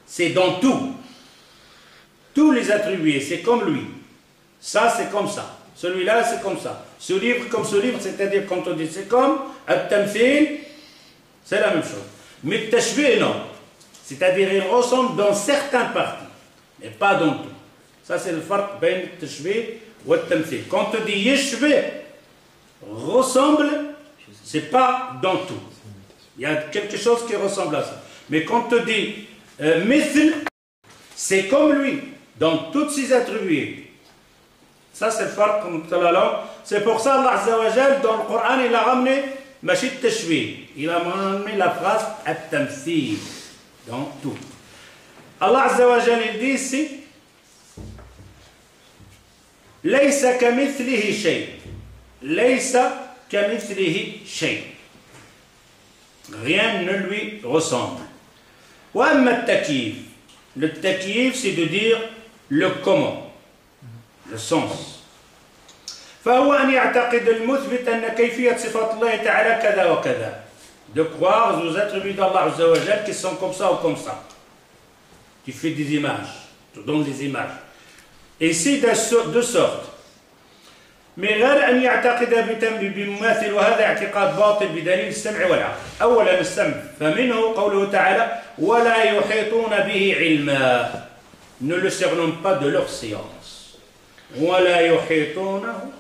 c'est dans tout. Tous les attributs, c'est comme lui. Ça, c'est comme ça. Celui-là, c'est comme ça. Ce livre, comme ce livre, c'est-à-dire quand on dit c'est comme, التمثيل, c'est la même chose. Mais le tashbih, non. C'est-à-dire il ressemble dans certaines parties, mais pas dans tout. Ça, c'est le farq entre le tashbih et le tamthil. Quand on dit yashbih, ressemble, c'est pas dans tout. Il y a quelque chose qui ressemble à ça. Mais quand on dit mithl, c'est comme lui, dans tous ses attributs. Ça, c'est le farq entre la langue. C'est pour ça, Allah Azza wa Jal, dans le Coran, il a ramené Mashit Tashbih. Il a ramené la phrase At-Tamthil. Dans tout. Allah Azza wa Jal, il dit ici ليس كمثله شيء. ليس كمثله شيء. Rien ne lui ressemble. وأما التكييف. Le takyif, c'est de dire le comment. Le sens. فهو أن يعتقد المثبت أن كيفية صفات الله تعالى كذا وكذا. De croire aux attributs d'Allah Azza wa Jal qui sont comme ça ou comme ça. Tu fais des images, tu donnes des images. Et ici, de sorte. Mais غير أن يعتقد بمماثل وهذا اعتقاد باطل بدليل السمع والعقل. أولا السمع فمنه قوله تعالى ولا يحيطون به علما. Ne le cernons pas de leur science. ولا يحيطونه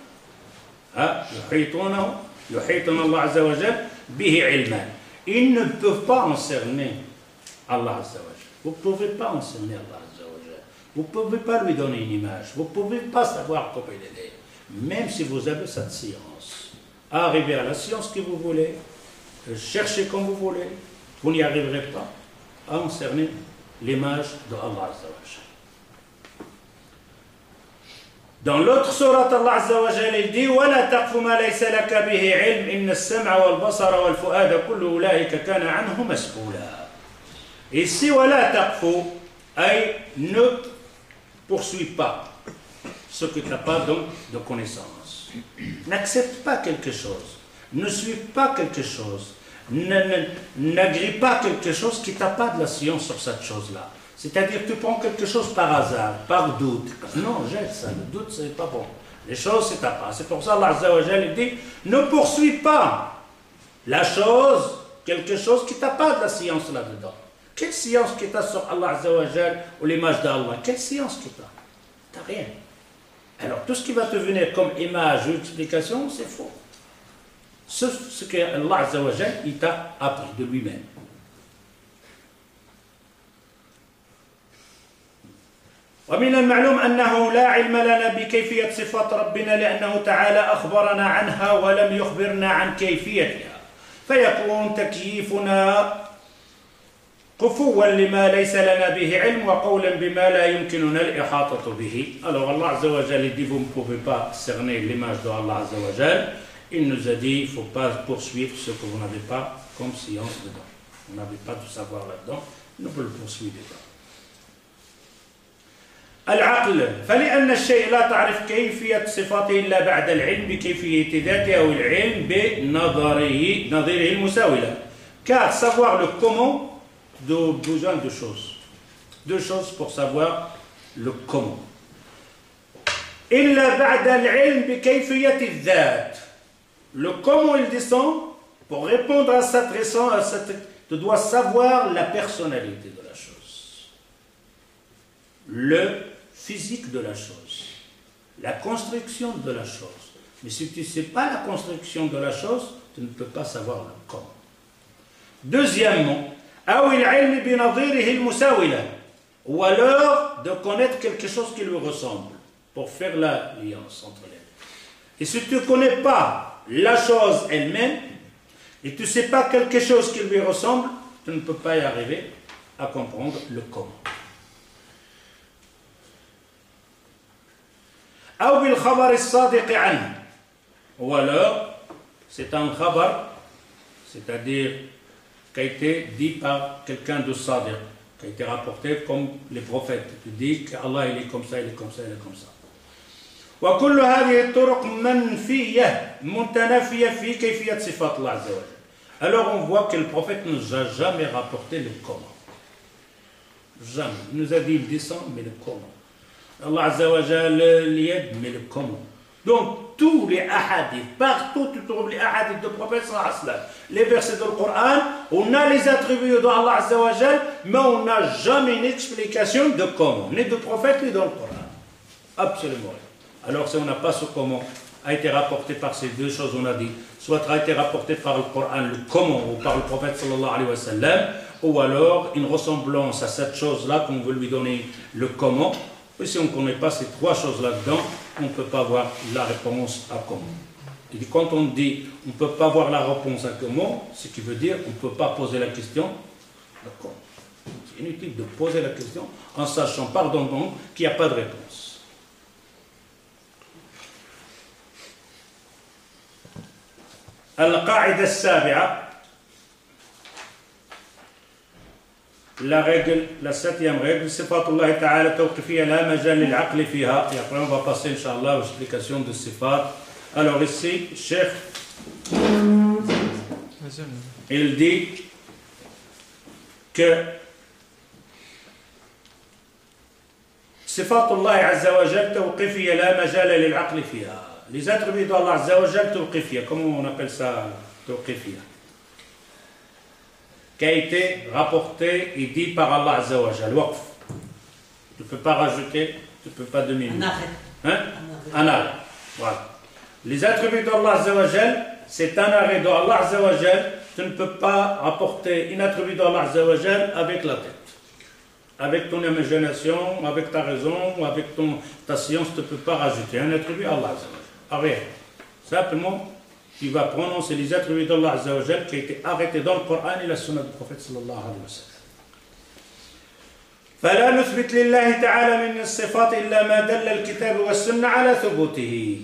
يحيطون الله عز وجل به علما. Ils ne peuvent pas en cerner Allah Azza wa Jal. Vous ne pouvez pas en cerner Allah Azza wa Jal. Vous ne pouvez pas lui donner une image. Vous ne pouvez pas savoir comment il est. Même si vous avez cette science. Arrivez à la science que vous voulez. Cherchez comme vous voulez. Vous n'y arriverez pas à en cerner l'image de Allah Azza wa Jal. Dans l'autre sourate, Allah Azza wa Jalla il dit وَلَا تَقْفُ مَا لَيْسَ لَكَ بِهِ عِلْمٍ إِنَّ السَّمْعَ وَالْبَصَرَ وَالْفُؤَادَ كُلُّ أُولَٰئِكَ كَانَ عَنْهُ مَسْئُولًا. Ici, وَلَا تَقْفُ, ay ne poursuis pas ce que tu n'as pas donc de connaissance. N'accepte pas quelque chose. Ne suis pas quelque chose. N'agrée pas quelque chose qui t'a pas de la science sur cette chose-là. C'est-à-dire que tu prends quelque chose par hasard, par doute. Non, jette ça, le doute, c'est pas bon. Les choses, c'est pas. C'est pour ça Allah Azza wa Jalla dit, ne poursuis pas la chose, quelque chose qui t'a pas de la science là-dedans. Quelle science qui t'a sur Allah Azza wa Jalla ou l'image d'Allah? Quelle science qui t'a? T'as rien. Alors, tout ce qui va te venir comme image ou explication, c'est faux. Ce que Allah Azza wa Jalla, il t'a appris de lui-même. ومن المعلوم أنه لا علم لنا بكيفية صفات ربنا لأنه تعالى أخبرنا عنها ولم يخبرنا عن كيفيتها فيكون تكييفنا قفوا لما ليس لنا به علم وقولا بما لا يمكننا الإحاطة به. Alors Allah Azza wa Jalla dit vous ne pouvez pas cerner l'image de Allah Azza wa Jalla. Il nous a dit il ne faut pas poursuivre ce que vous n'avez pas comme science dedans. Vous n'avez pas de savoir là-dedans, nous ne le poursuivez pas. العقل فلأن الشيء لا تعرف كيفية صفاته إلا بعد العلم بكيفية ذاته أو العلم بنظيره المساوي له. Car savoir le comment de besoin de choses. Deux choses pour savoir le comment. إلا بعد العلم بكيفية الذات. Le comment il descend pour répondre à cette raison, tu dois savoir la personnalité de la chose. Le physique de la chose, la construction de la chose. Mais si tu ne sais pas la construction de la chose, tu ne peux pas savoir le comment. Deuxièmement, ou alors de connaître quelque chose qui lui ressemble, pour faire l'alliance entre les deux. Et si tu ne connais pas la chose elle-même, et tu ne sais pas quelque chose qui lui ressemble, tu ne peux pas y arriver à comprendre le comment. Ou alors, c'est un khabar, c'est-à-dire qui a été dit par quelqu'un de sadiq, qui a été rapporté comme les prophètes. Tu dis qu'Allah il est comme ça, il est comme ça, il est comme ça. وكل هذه الطرق منفية متنافية في كيفية صفات الله عز وجل. Alors on voit que le prophète ne nous a jamais rapporté le comment. Jamais. Il nous a dit le descend, mais le comment. Allah Azza wa Jalla l'yad, mais le comment. Donc tous les hadiths, partout tu trouves les hadiths du prophète sallallahu alayhi wa sallam, les versets du Coran, on a les attributs d'Allah Azza wa Jalla, mais on n'a jamais une explication de comment, ni du prophète ni dans le Coran. Absolument. Alors si on n'a pas ce comment, a été rapporté par ces deux choses, on a dit, soit a été rapporté par le Coran, le comment, ou par le prophète sallallahu alayhi wa sallam, ou alors une ressemblance à cette chose-là qu'on veut lui donner le comment. Et si on ne connaît pas ces trois choses là-dedans, on ne peut pas voir la réponse à comment. Et quand on dit on ne peut pas voir la réponse à comment, ce qui veut dire on ne peut pas poser la question à comment. C'est inutile de poser la question en sachant, pardon, qu'il n'y a pas de réponse. القاعدة السابعة la règle, la septième règle, صفات الله تعالى توقيفية لا مجال للعقل فيها. Et après on va passer Inch'Allah aux explications de صفات. Alors ici, Cheikh, il dit que صفات الله عز وجل توقيفية لا مجال للعقل فيها. Les attributs d'Allah Azza wa Jal توقيفية, comment on appelle ça توقيفية, qui a été rapporté et dit par Allah Azza wa Jal, waqf. Tu ne peux pas rajouter, tu ne peux pas diminuer. Un arrêt. Voilà. Les attributs d'Allah Azza wa Jal, c'est un arrêt d'Allah Azza wa Jal. Tu ne peux pas rapporter un attribut d'Allah Azza wa Jal avec la tête. Avec ton imagination, avec ta raison, avec ta science, tu ne peux pas rajouter un attribut à Allah Azza wa Jal. Rien. Simplement, tu vas prononcer les attributs d'Allah Azza wa Jal qui a été arrêté dans le Coran et la Sunna du prophète sallallahu alayhi wa sallam. فلا نثبت لله تعالى من الصفات إلا ما دل الكتاب والسنة على ثبوته.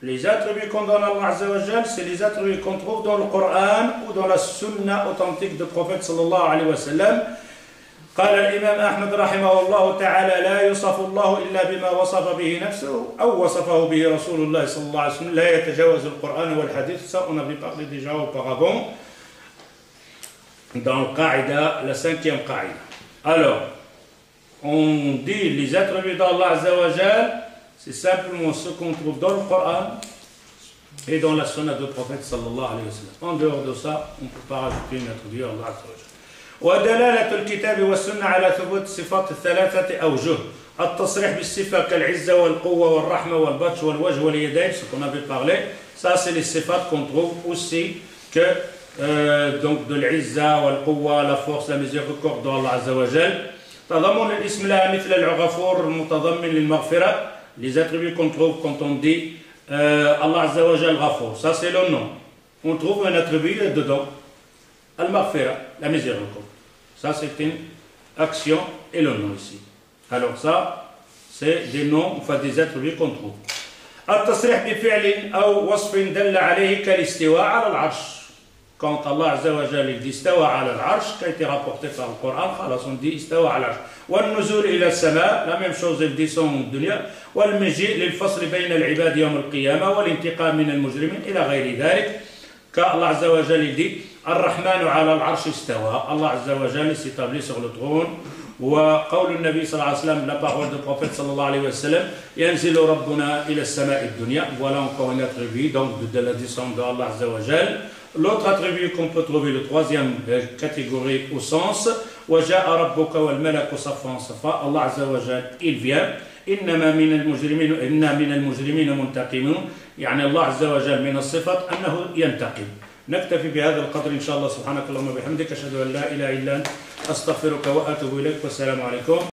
Les attributs qu'on donne à Allah Azza wa Jal, c'est les attributs qu'on trouve dans le Coran ou dans la Sunna authentique du prophète sallallahu alayhi wa sallam. قال الإمام أحمد رحمه الله تعالى لا يوصف الله إلا بما وصف به نفسه أو وصفه به رسول الله صلى الله عليه وسلم لا يتجاوز القرآن والحديث. Ça on avait parlé déjà auparavant dans le Qaïda, la cinquième Qaïda. Alors, on dit les attributs d'Allah Azza wa Jal, c'est simplement ce qu'on trouve dans le Coran et dans la Sunna du prophète sallallahu alayhi wa sallam. En dehors de ça, on ne peut pas rajouter une attribut à Allah Azza wa Jal. ودلالة الكتاب والسنة على ثبوت الصفات الثلاثة أوجه. التصريح بالصفة كالعزة والقوة والرحمة والبطش والوجه واليدين, ce qu'on avait parlé, ça c'est les sifat qu'on trouve aussi que donc de l'izza, والقوة, la force, la miséricorde d'Allah Azza wa Jal. تضمن الاسم لها مثل الغفور المتضمن للمغفرة. Les attributs qu'on trouve quand on dit Allah Azza wa Jal Ghafour, ça c'est le nom. On trouve un attribut dedans, Al-Maghfira, la miséricorde. Ça c'est une action et le nom ici. Alors ça, c'est des noms, enfin des attributs qu'on trouve. التصريح بفعل أو وصف دل عليه كالاستواء على العرش. Quand Allah Azza wa Jal dit استوى على العرش, qui a été rapporté par le Coran, خلاص on dit استوى على العرش. والنزول إلى السماء, la même chose il descend en dunya. والمجيء للفصل بين العباد يوم القيامة والانتقام من المجرمين إلى غير ذلك. كالله عز وجل dit الرحمن على العرش استوى. Allah Azza wa Jal s'est établi sur le trône. وقول النبي صلى الله عليه وسلم, la parole du prophète صلى الله عليه وسلم, ينزل ربنا إلى السماء الدنيا. Voilà encore un attribut donc de la descente de Allah Azza wa Jal. L'autre attribut qu'on peut trouver, le troisième catégorie au sens, وجاء ربك والملك صفا صفا. Allah Azza wa Jal, il vient. إنما من المجرمين إن من المجرمين منتقمون. يعني الله عز وجل من الصفة أنه ينتقم. نكتفي بهذا القدر إن شاء الله. سبحانك اللهم وبحمدك أشهد أن لا إله إلا أنت أستغفرك وأتوب إليك والسلام عليكم.